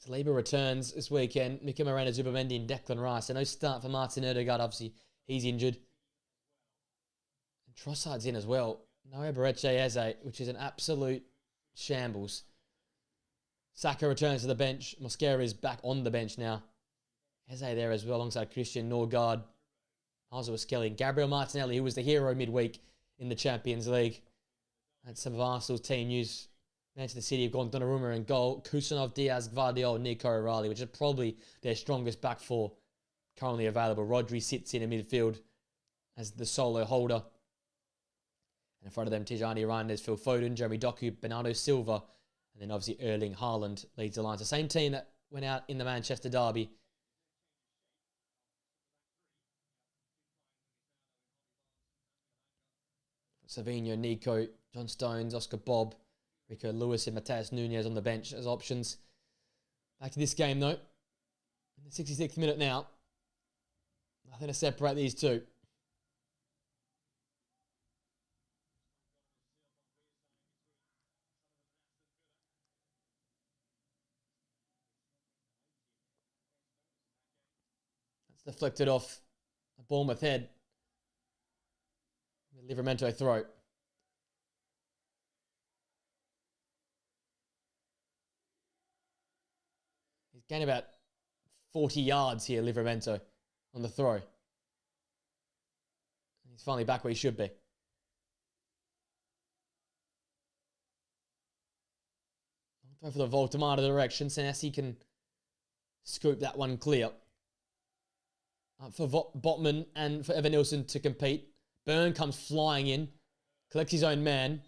Saliba returns this weekend. Mikel Moreno, Zubamendi and Declan Rice. So no start for Martin Odegaard, obviously. He's injured. And Trossard's in as well. No Eberechi Eze, which is an absolute shambles. Saka returns to the bench. Mosquera is back on the bench now. Eze there as well, alongside Christian Norgard. Oswald Skelly. Gabriel Martinelli, who was the hero midweek in the Champions League. And some of Arsenal's team news. Manchester City have gone Donnarumma in goal. Kusanov, Diaz, Gvardiol, Nico O'Reilly, which is probably their strongest back four currently available. Rodri sits in midfield as the solo holder. And in front of them, Tijani Reinders, Phil Foden, Jeremy Doku, Bernardo Silva, and then obviously Erling Haaland leads the line. The same team that went out in the Manchester derby. Savinho, Nico, John Stones, Oscar Bob, Rico Lewis and Mateus Nunes on the bench as options. Back to this game though. In the 66th minute now. Nothing to separate these two. That's deflected off a Bournemouth head. Livramento throw. He's gained about 40 yards here, Livramento, on the throw. He's finally back where he should be. Throw for the Voltamata direction. Senesi can scoop that one clear. For Botman and for Evan Nilsson to compete. Byrne comes flying in, collects his own man.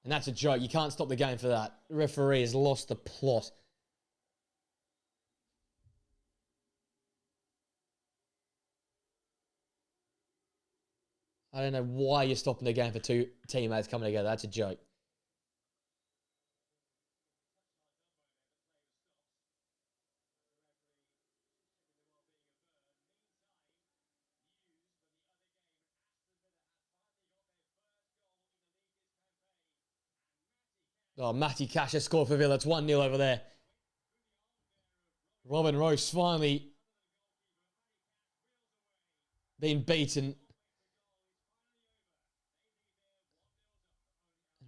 And that's a joke. You can't stop the game for that. The referee has lost the plot. I don't know why you're stopping the game for two teammates coming together. That's a joke. Oh, Matty Cash has scored for Villa. It's 1-0 over there. Robin Roche finally being beaten.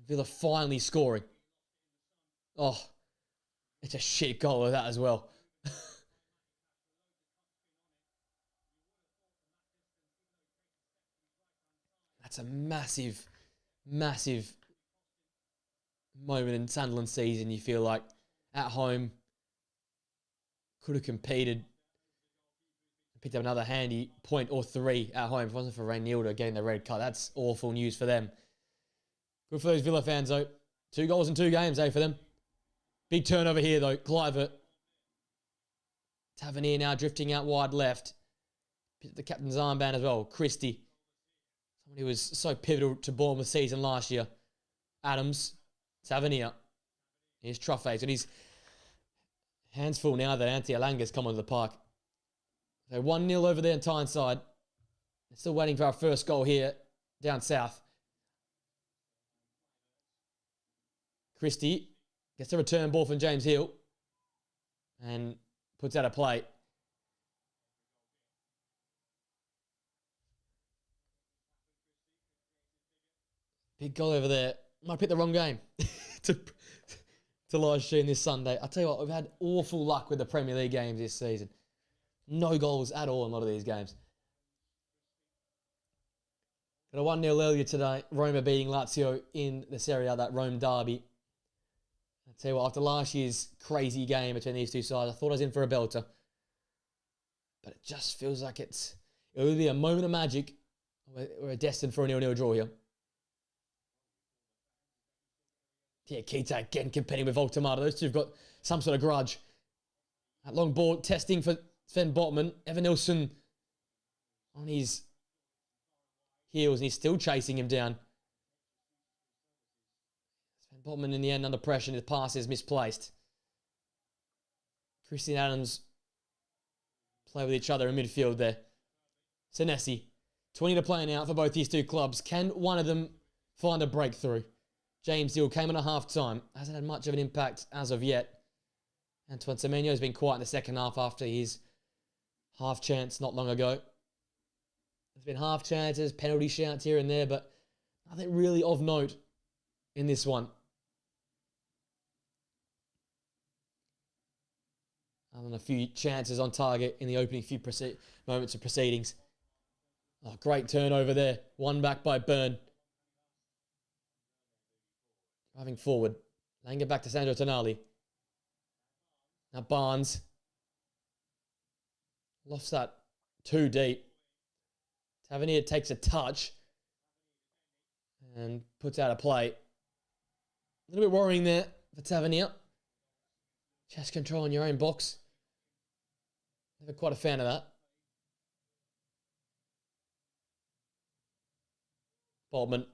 Villa finally scoring. Oh, it's a shit goal of that as well. That's a massive, massive moment in Sunderland season. You feel like at home could have competed, picked up another handy point or three at home. If it wasn't for Rhaenyaldo getting the red card, that's awful news for them. Good for those Villa fans though. 2 goals in 2 games, for them. Big turnover here though. Clivert. Tavernier now drifting out wide left. The captain's armband as well. Christie. Somebody who was so pivotal to Bournemouth season last year. Adams. Tavernier. Here's Truffes. And he's hands full now that Ante Alanga's come onto the park. So 1-0 over there on Tyneside. They're still waiting for our first goal here down south. Christie gets a return ball from James Hill and puts out a play. Big goal over there. Might pick the wrong game to live stream this Sunday. I'll tell you what, we've had awful luck with the Premier League games this season. No goals at all in a lot of these games. Got a 1-0 earlier today. Roma beating Lazio in the Serie A, that Rome derby. I'll tell you what, after last year's crazy game between these two sides, I thought I was in for a belter. But it just feels like it will be a moment of magic. We're destined for a 0-0 draw here. Yeah, Keita again competing with Voltamata. Those two have got some sort of grudge. That long ball testing for Sven Botman. Evan Nilsson on his heels and he's still chasing him down. Sven Botman in the end under pressure and his pass is misplaced. Christian Adams play with each other in midfield there. Senesi, 20 to play now for both these two clubs. Can one of them find a breakthrough? James Hill came in at half-time. Hasn't had much of an impact as of yet. Antoine Semenyo's been quiet in the second half after his half chance not long ago. There's been half chances, penalty shouts here and there, but nothing really of note in this one. Other than a few chances on target in the opening few moments of proceedings. Oh, great turnover there. One back by Byrne. Driving forward. Laying it back to Sandro Tonali. Now Barnes. Lofts that too deep. Tavernier takes a touch and puts out a play. A little bit worrying there for Tavernier. Chest control in your own box. Never quite a fan of that. Boldman.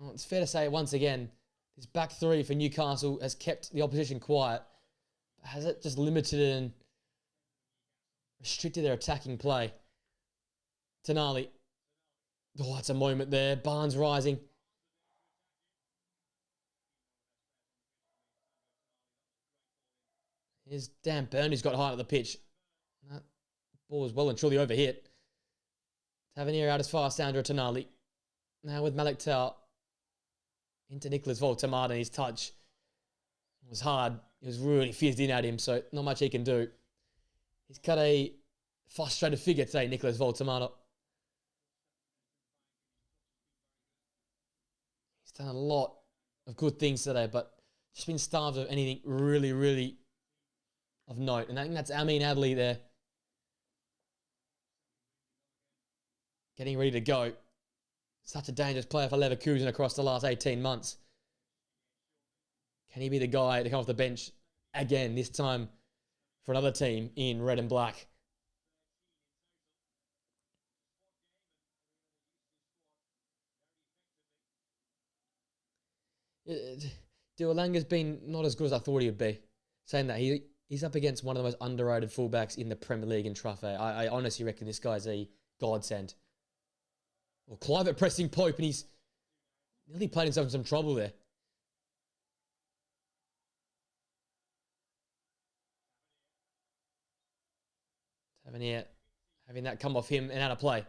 Oh, it's fair to say once again, this back three for Newcastle has kept the opposition quiet. But has it just limited and restricted their attacking play? Tonali. Oh, that's a moment there. Barnes rising. Here's Dan Byrne, who's got height at the pitch. That ball is well and truly overhit. Tavernier out as far as Sandro Tonali. Now with Malik Tau. Into Nicholas Voltamata, and his touch was hard. It was really fizzed in at him, so not much he can do. He's cut a frustrated figure today, Nicholas Voltamata. He's done a lot of good things today, but just been starved of anything really, really of note. And I think that's Amin Adli there. Getting ready to go. Such a dangerous player for Leverkusen across the last 18 months. Can he be the guy to come off the bench again, this time for another team in red and black? Duolanga's been not as good as I thought he would be. Saying that, he's up against one of the most underrated fullbacks in the Premier League in Truffet. I honestly reckon this guy's a godsend. Well, Clive pressing Pope, and he's nearly played himself in some trouble there. Tavernier having that come off him and out of play.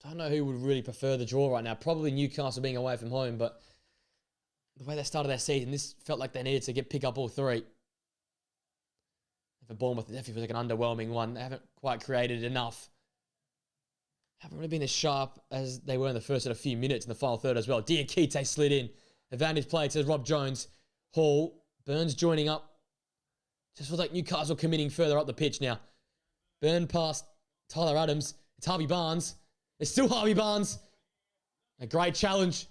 Don't know who would really prefer the draw right now. Probably Newcastle being away from home, but the way they started their season, this felt like they needed to pick up all three. For Bournemouth, it definitely feels like an underwhelming one. They haven't quite created enough. Haven't really been as sharp as they were in the first sort of few minutes in the final third as well. Diakite slid in. Advantage play to Rob Jones. Hall. Burns joining up. Just feels like Newcastle committing further up the pitch now. Burn past Tyler Adams. It's Harvey Barnes. It's still Harvey Barnes. A great challenge.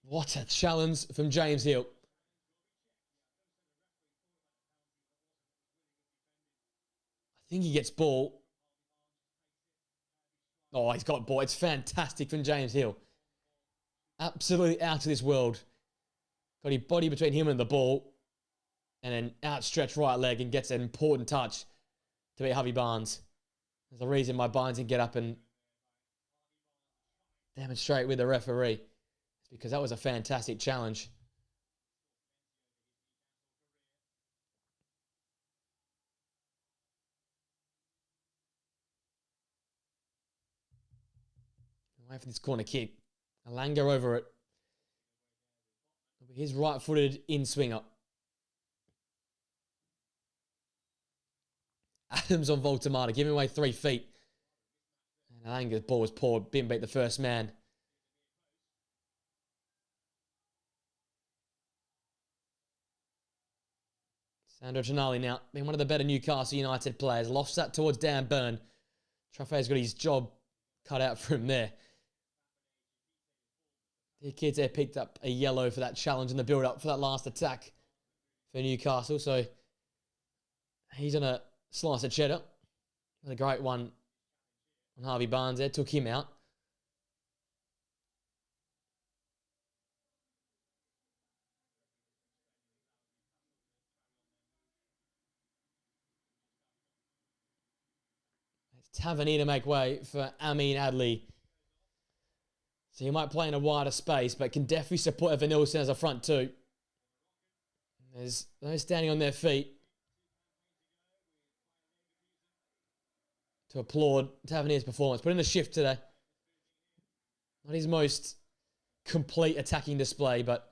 What a challenge from James Hill. I think he gets ball. Oh, he's got ball. It's fantastic from James Hill. Absolutely out of this world. Got his body between him and the ball. And then outstretched right leg and gets an important touch to beat Harvey Barnes. There's a reason why Barnes didn't get up and demonstrate with the referee. It's because that was a fantastic challenge. Away for this corner kick. Alanga over it. His right-footed in-swinger. Adams on Voltamata, giving away 3 feet. And Alanga's ball was poor. Didn't beat the first man. Sandro Tonali now, being one of the better Newcastle United players. Lofts that towards Dan Byrne. Truffet's got his job cut out for him there. The kids there picked up a yellow for that challenge in the build-up for that last attack for Newcastle. So he's on a slice of cheddar. A great one on Harvey Barnes there. Took him out. It's Tavernier to make way for Amin Adli. So he might play in a wider space, but can definitely support Evan Nielsen as a front two. There's those standing on their feet to applaud Tavernier's performance. Put in a shift today. Not his most complete attacking display, but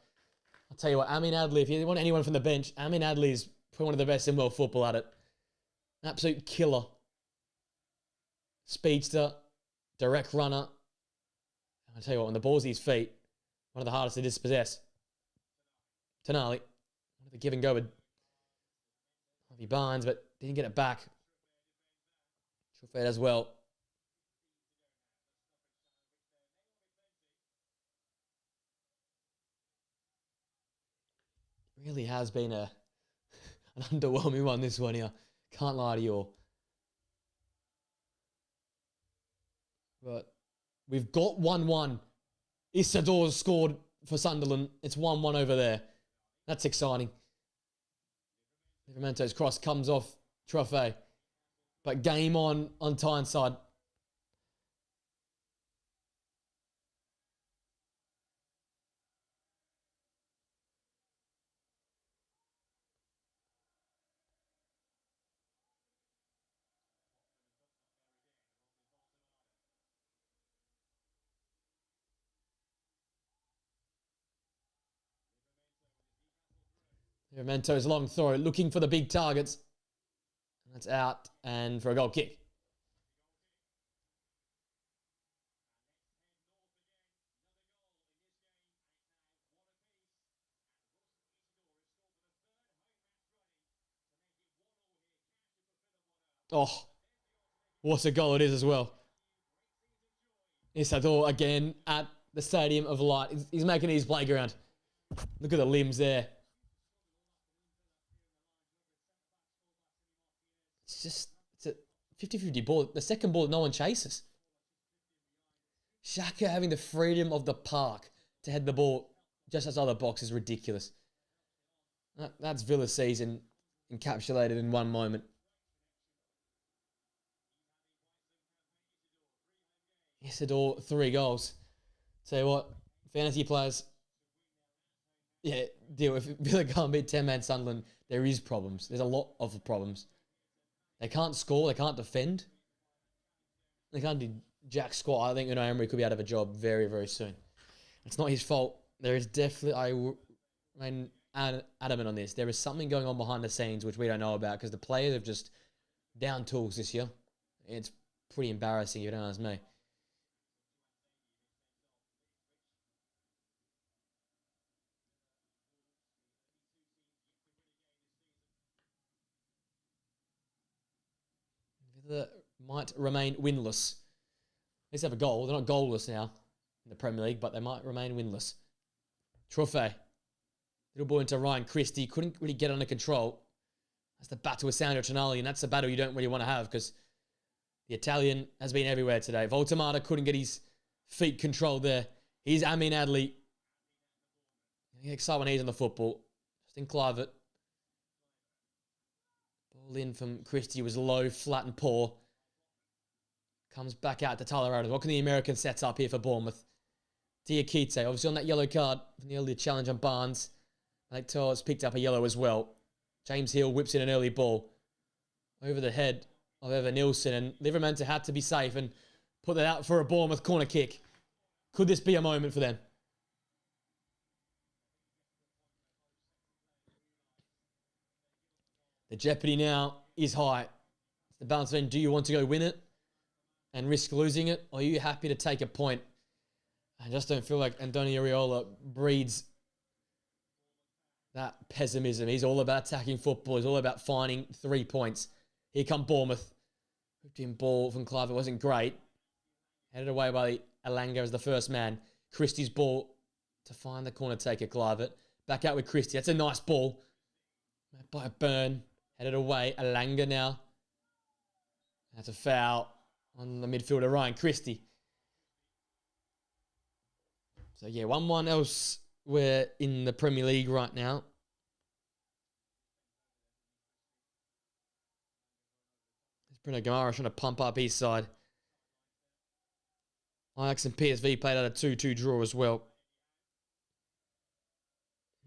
I'll tell you what, Amin Adli, if you want anyone from the bench, Amin Adli is probably one of the best in world football at it. An absolute killer. Speedster, direct runner. I'll tell you what, when the ball's at his feet, one of the hardest to dispossess. Tonali, the give and go with Harvey Barnes, but didn't get it back. Truffet as well. Really has been an underwhelming one, this one here. Can't lie to you all. But we've got 1-1. Isador's scored for Sunderland. It's 1-1 over there. That's exciting. Livramento's cross comes off Truffet. But game on Tyneside. Livramento's long throw, looking for the big targets. That's out and for a goal kick. Oh, what a goal it is as well. Isador again at the Stadium of Light. He's making it his playground. Look at the limbs there. It's a 50-50 ball. The second ball, no one chases. Xhaka having the freedom of the park to head the ball just outside the box is ridiculous. That's Villa's season encapsulated in one moment. Isador, 3 goals. Tell you what, fantasy players, yeah, deal with Villa can't beat 10-man Sunderland. There is problems. There's a lot of problems. They can't score. They can't defend. They can't do jack squat. I think Unai Emery could be out of a job very, very soon. It's not his fault. There is definitely, I remain adamant on this. There is something going on behind the scenes which we don't know about because the players have just down tools this year. It's pretty embarrassing, you don't ask me. Villa might remain winless. At least have a goal. They're not goalless now in the Premier League, but they might remain winless. Truffet. Little ball into Ryan Christie. Couldn't really get under control. That's the battle with Sandro Tonali, and that's a battle you don't really want to have because the Italian has been everywhere today. Voltemata couldn't get his feet controlled there. Here's Amin Adli. Getting excited when he's on the football. Justin Kluivert. Ball in from Christie was low, flat and poor. Comes back out to Tyler Adams. What can the American set up here for Bournemouth? Diakite, obviously on that yellow card from the earlier challenge on Barnes. Malik Torres picked up a yellow as well. James Hill whips in an early ball over the head of Evan Nielsen, and Livramento had to be safe and put that out for a Bournemouth corner kick. Could this be a moment for them? The jeopardy now is high. It's the balance then, do you want to go win it and risk losing it, or are you happy to take a point? I just don't feel like Antonio Iraola breeds that pessimism. He's all about attacking football. He's all about finding 3 points. Here come Bournemouth. Whipped in ball from Kluivert wasn't great. Headed away by Alanga as the first man. Christie's ball to find the corner taker, Kluivert. Back out with Christie. That's a nice ball. By a Burn. Headed away. Alanga now. That's a foul on the midfielder, Ryan Christie. So, yeah, 1-1 else. We're in the Premier League right now. There's Bruno Gamara trying to pump up his side. Ajax and PSV played out a 2-2 draw as well.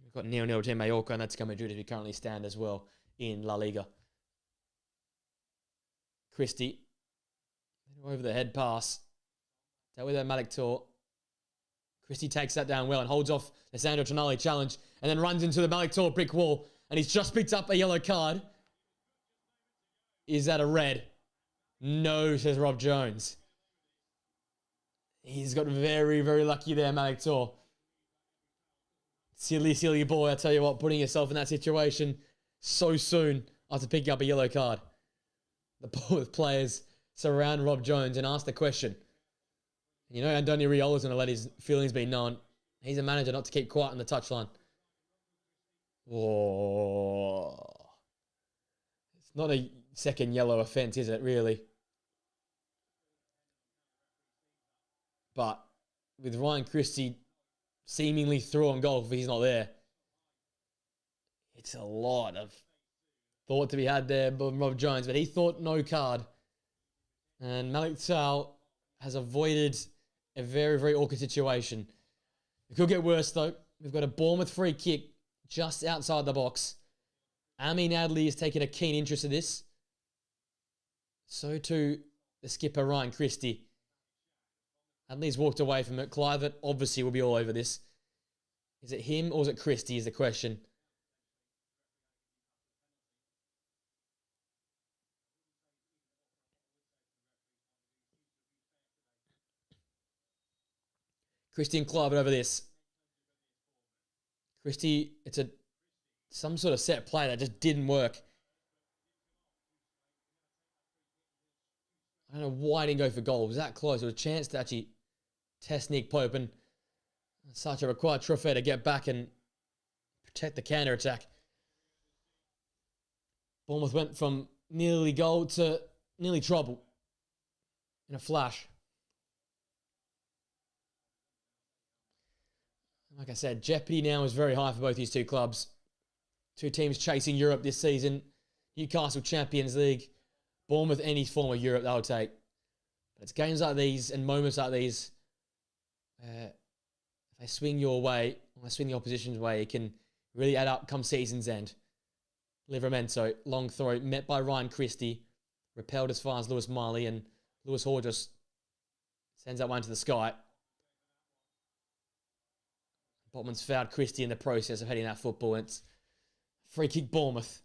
We've got 0-0 to Mallorca, and that's coming due as we currently stand as well in La Liga. Christie. Over the head pass. Dealt with that Malik Tour. Christie takes that down well and holds off the Sandro Tonali challenge and then runs into the Malik Tour brick wall. And he's just picked up a yellow card. Is that a red? No, says Rob Jones. He's got very, very lucky there, Malik Tour. Silly, silly boy, I tell you what, putting yourself in that situation so soon after picking up a yellow card. The Bournemouth players surround Rob Jones and ask the question. You know, Antonio Riola's going to let his feelings be known. He's a manager not to keep quiet on the touchline. Oh. It's not a second yellow offence, is it, really? But with Ryan Christie seemingly through on goal if he's not there, it's a lot of thought to be had there by Rob Jones. But he thought no card. And Malik Tal has avoided a very, very awkward situation. It could get worse, though. We've got a Bournemouth free kick just outside the box. Amin Adli has taken a keen interest in this. So too the skipper, Ryan Christie. Adli's walked away from it. Clivert obviously will be all over this. Is it him or is it Christie is the question. Christie and Clivert over this. Christie, it's some sort of set play that just didn't work. I don't know why he didn't go for goal. It was that close. It was a chance to actually test Nick Pope, and such a required Trofeo to get back and protect the counter-attack. Bournemouth went from nearly goal to nearly trouble in a flash. Like I said, jeopardy now is very high for both these two clubs. Two teams chasing Europe this season. Newcastle Champions League. Bournemouth any form of Europe they'll take. But it's games like these and moments like these. If they swing your way, or they swing the opposition's way, it can really add up come season's end. Livramento, long throw, met by Ryan Christie. Repelled as far as Lewis Miley, and Lewis Hall just sends that one to the sky. Botman's fouled Christie in the process of heading that football. It's free kick Bournemouth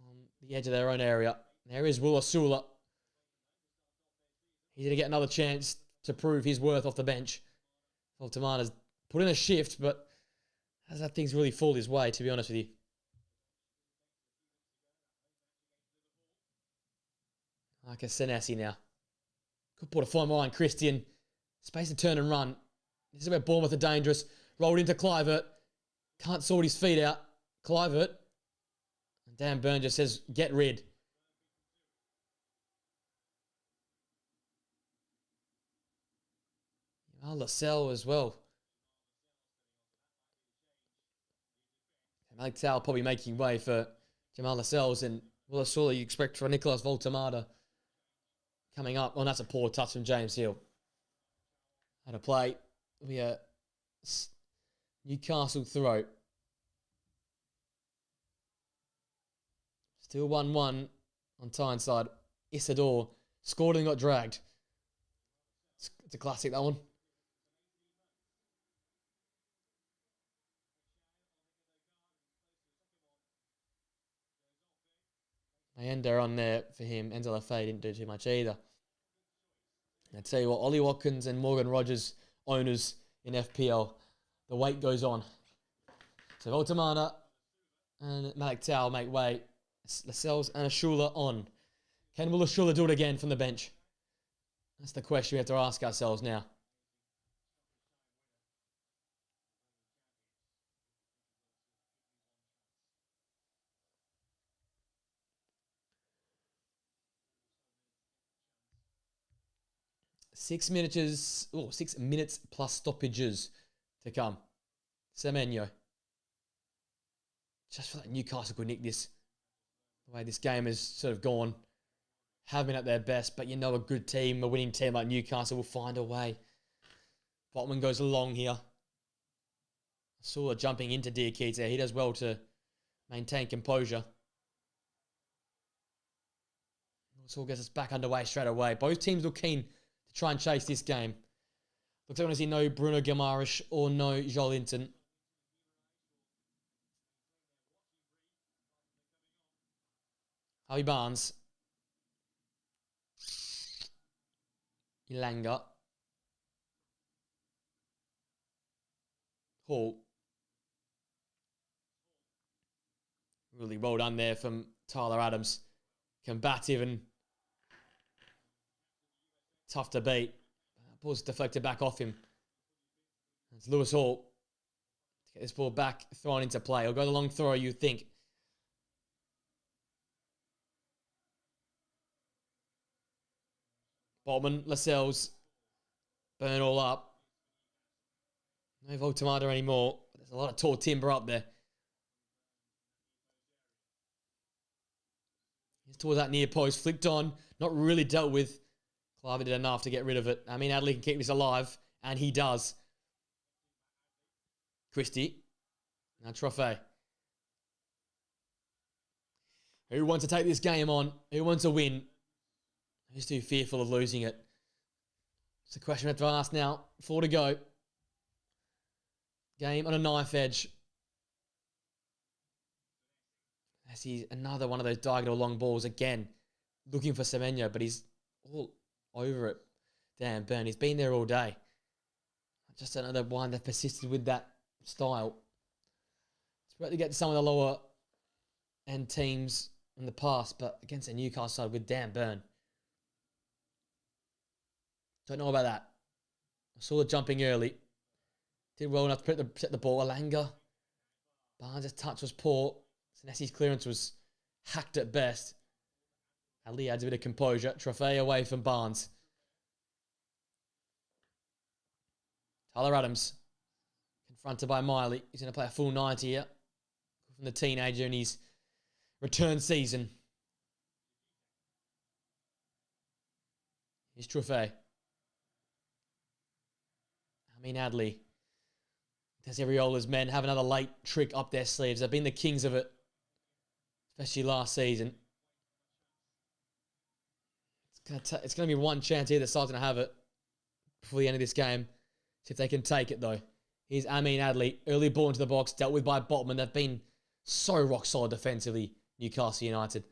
on the edge of their own area. There is Will Osula. He's going to get another chance to prove his worth off the bench. Voltamana's put in a shift, but has that things really fall his way, to be honest with you. Like a Senesi now. Could put a fine line, Christian. Space to turn and run. This is where Bournemouth are dangerous. Rolled into Clivert. Can't sort his feet out. Clivert. And Dan Burn just says, get rid. Lascelles as well. Malik Tal probably making way for Jamal Lascelles, and Will Osula you expect for Nicolas Voltamada coming up. Well, that's a poor touch from James Hill. Had a play. We are Newcastle throw. Still 1-1 on Tyneside. Isidore scored and got dragged. It's a classic, that one. Mayenda on there for him. Enzo Lafay didn't do too much either. I tell you what, Ollie Watkins and Morgan Rogers, owners in FPL, the wait goes on. So Voltamana and Malik Tal make way. Lascelles and Ashula on. Can Will Ashula do it again from the bench? That's the question we have to ask ourselves now. Six minutes plus stoppages to come. Semenyo. Just feel like Newcastle could nick this. The way this game has sort of gone. have been at their best, but you know a good team, a winning team like Newcastle will find a way. Botman goes along here. Sula jumping into Diakite there. He does well to maintain composure. Sula gets us back underway straight away. Both teams look keen to try and chase this game. Looks like I want to see no Bruno Guimaraes or no Joelinton. Harvey Barnes. Ilanga. Hall. Really well done there from Tyler Adams. Combative and tough to beat. Ball's deflected back off him. It's Lewis Hall to get this ball back, thrown into play. He'll go the long throw, you think. Botman, Lascelles, burn all up. No Voltamada anymore. There's a lot of tall timber up there. He's towards that near post, flicked on, not really dealt with. Clive did enough to get rid of it. I mean, Adley can keep this alive, and he does. Christie. Now Trophée. Who wants to take this game on? Who wants to win? Who's too fearful of losing it? It's a question we have to ask now. 4 to go. Game on a knife edge. I see another one of those diagonal long balls again. Looking for Semenyo, but he's all over it. Damn, Burn. He's been there all day. Just another one that persisted with that style. It's about to get to some of the lower end teams in the past, but against a Newcastle side with Dan Burn. Don't know about that. I saw the jumping early. Did well enough to set the ball. Alanga. Barnes' touch was poor. Senesi's clearance was hacked at best. Ali adds a bit of composure. Trophée away from Barnes. Tyler Adams. Confronted by Miley. He's going to play a full 90 here. From the teenager in his return season. Here's Trophée. Adley. Does Ariola's men have another late trick up their sleeves? They've been the kings of it. Especially last season. It's going to be one chance either side's going to have it before the end of this game. See if they can take it, though. Here's Adley. Early ball into the box. Dealt with by Botman. They've been so rock solid defensively, Newcastle United.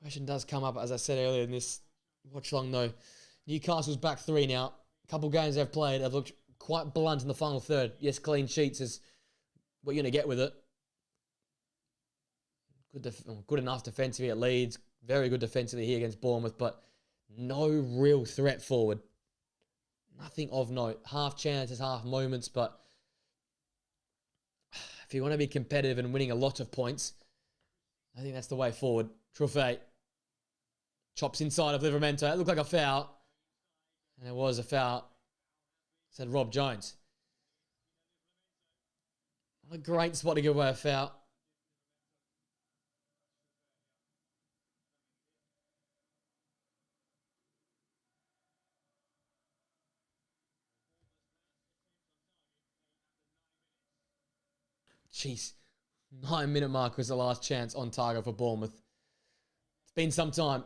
Question does come up, as I said earlier in this watch long, though. Newcastle's back 3 now. A couple games they've played have looked quite blunt in the final third. Yes, clean sheets is what you're going to get with it. Good enough defensively at Leeds. Very good defensively here against Bournemouth, but no real threat forward. Nothing of note. Half chances, half moments, but if you want to be competitive and winning a lot of points, I think that's the way forward. Trophée chops inside of Livramento. It looked like a foul. And it was a foul. Said Rob Jones. Not a great spot to give away a foul. Jeez. 9-minute mark was the last chance on target for Bournemouth. It's been some time.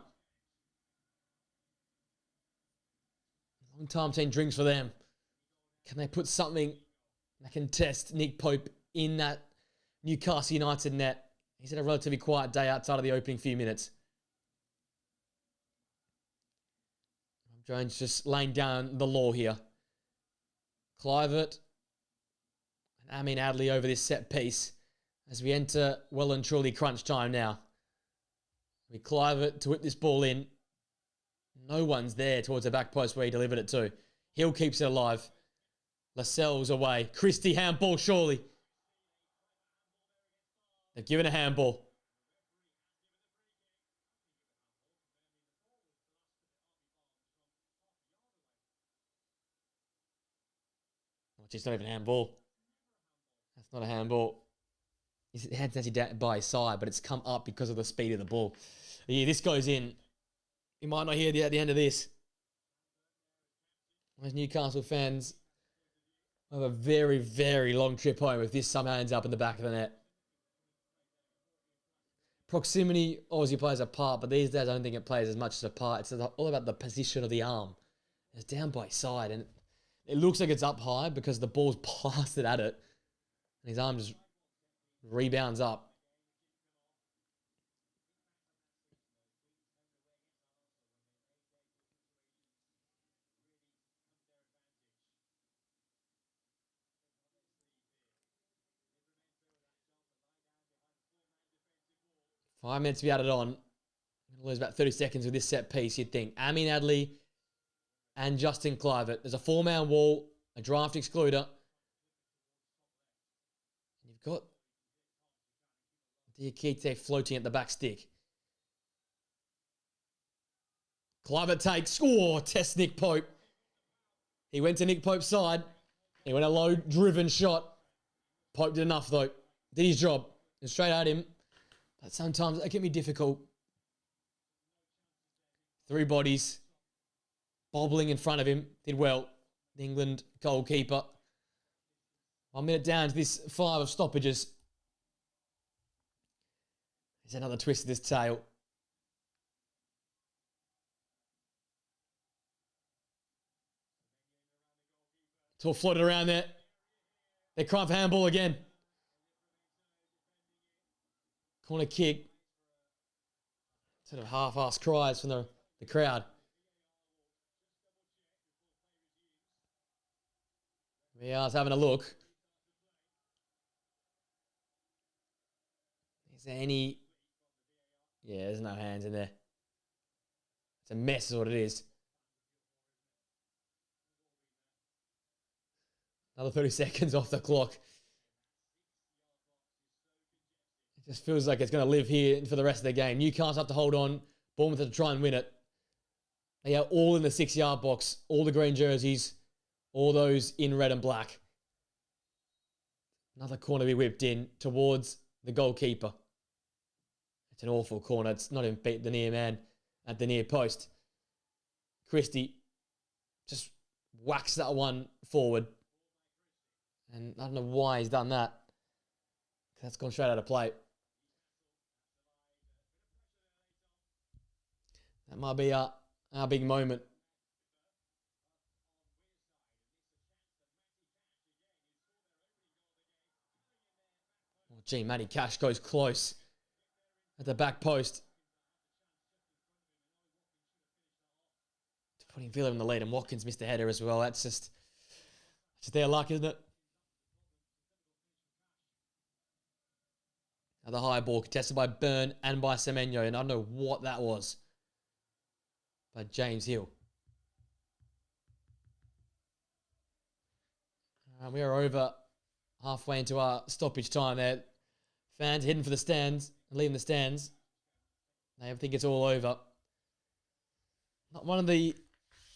Long time team drinks for them. Can they put something that can test Nick Pope in that Newcastle United net? He's had a relatively quiet day outside of the opening few minutes. Jones just laying down the law here. Clivert and Adley over this set piece as we enter well and truly crunch time now. We Clivert to whip this ball in. No one's there towards the back post where he delivered it to. Hill keeps it alive. Lascelles away. Christie handball, surely. They've given a handball. It's not even a handball. That's not a handball. His head's actually down by his side, but it's come up because of the speed of the ball. Yeah, this goes in. You might not hear the end of this. Those Newcastle fans have a very, very long trip home if this somehow ends up in the back of the net. Proximity obviously plays a part, but these days I don't think it plays as much as a part. It's all about the position of the arm. It's down by his side, and it looks like it's up high because the ball's blasted at it, and his arm just rebounds up. Five minutes to be added on. I'm going to lose about 30 seconds with this set piece, you'd think. Amin Adley and Justin Clivett. There's a four-man wall, a draft excluder. You've got Diakite floating at the back stick. Clivett takes, test Nick Pope. He went to Nick Pope's side. He went a low-driven shot. Pope did enough, though. Did his job. And straight at him. But sometimes it can be difficult. Three bodies. Bobbling in front of him. Did well. The England goalkeeper. 1 minute down to this 5 of stoppages. There's another twist of this tail. It's all floated around there. They're crying for handball again. Corner kick. Sort of half-assed cries from the crowd. VR's having a look. Is there any... Yeah, there's no hands in there. It's a mess is what it is. Another 30 seconds off the clock. It just feels like it's going to live here for the rest of the game. Newcastle have to hold on. Bournemouth have to try and win it. They are all in the 6-yard box. All the green jerseys. All those in red and black. Another corner be whipped in towards the goalkeeper. It's an awful corner. It's not even beat the near man at the near post. Christie just whacks that one forward. And I don't know why he's done that. That's gone straight out of play. That might be our big moment. Oh, gee, Matty Cash goes close at the back post. Putting Villa in the lead, and Watkins missed a header as well. That's just their luck, isn't it? Another high ball contested by Byrne and by Semenyo, and I don't know what that was. By James Hill. We are over halfway into our stoppage time there. Fans heading for the stands, leaving the stands. They think it's all over. Not one of the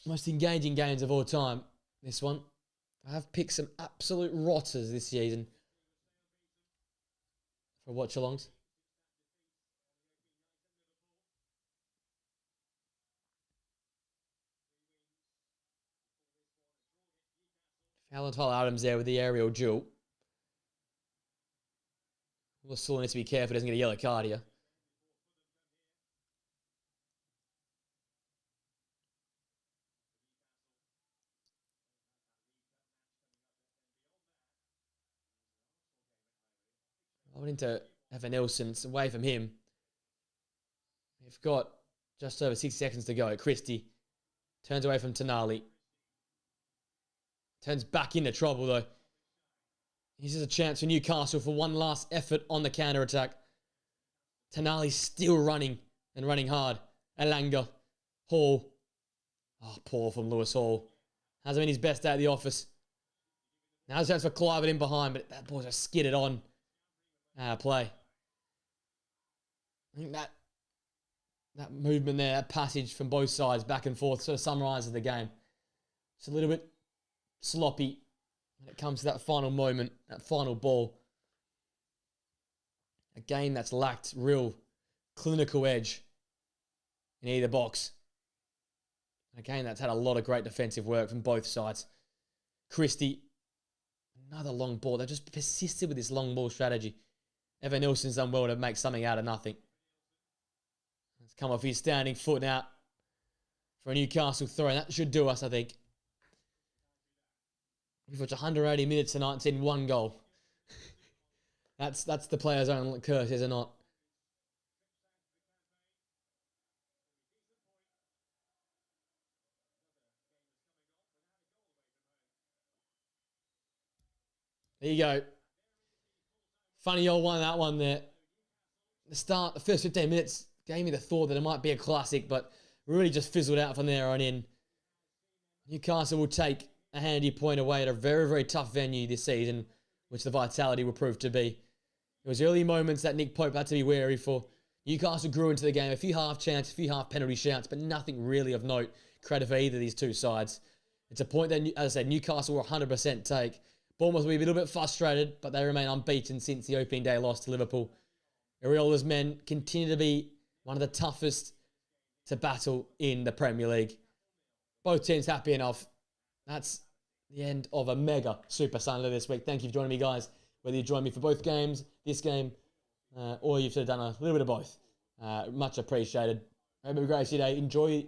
most engaging games of all time, this one. I have picked some absolute rotters this season for watch-alongs. Alan Tyler Adams there with the aerial duel. We'll still need to be careful he doesn't get a yellow card here. I went into Evan Nelson. It's away from him. We've got just over 6 seconds to go. Christie turns away from Tonali. Turns back into trouble, though. This is a chance for Newcastle for one last effort on the counter-attack. Tonali's still running and running hard. Elanga. Hall. Oh, poor from Lewis Hall. Hasn't been his best day at the office. Now there's a chance for Clivett in behind, but that ball's just skidded on. Play. I think that movement there, that passage from both sides, back and forth, sort of summarises the game. It's a little bit sloppy. when it comes to that final moment, that final ball. A game that's lacked real clinical edge in either box. A game that's had a lot of great defensive work from both sides. Christie, another long ball. They've just persisted with this long ball strategy. Evan Nilsson's done well to make something out of nothing. Let's come off his standing foot now for a Newcastle throw. And that should do us, I think. We've watched 180 minutes tonight and seen one goal. That's the player's own curse, is it not? There you go. Funny old one, that one there. The first 15 minutes gave me the thought that it might be a classic, but really just fizzled out from there on in. Newcastle will take a handy point away at a very, very tough venue this season, which the Vitality will prove to be. It was early moments that Nick Pope had to be wary for. Newcastle grew into the game, a few half chances, a few half penalty shouts, but nothing really of note credit for either of these two sides. It's a point that, as I said, Newcastle will 100% take. Bournemouth will be a little bit frustrated, but they remain unbeaten since the opening day loss to Liverpool. Ariola's men continue to be one of the toughest to battle in the Premier League. Both teams happy enough. That's the end of a mega Super Sunday this week. Thank you for joining me, guys. Whether you joined me for both games, this game, or you've sort of done a little bit of both. Much appreciated. Have a great day. Enjoy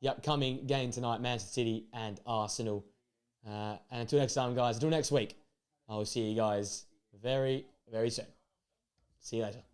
the upcoming game tonight, Manchester City and Arsenal. And until next time, guys, until next week, I will see you guys very, very soon. See you later.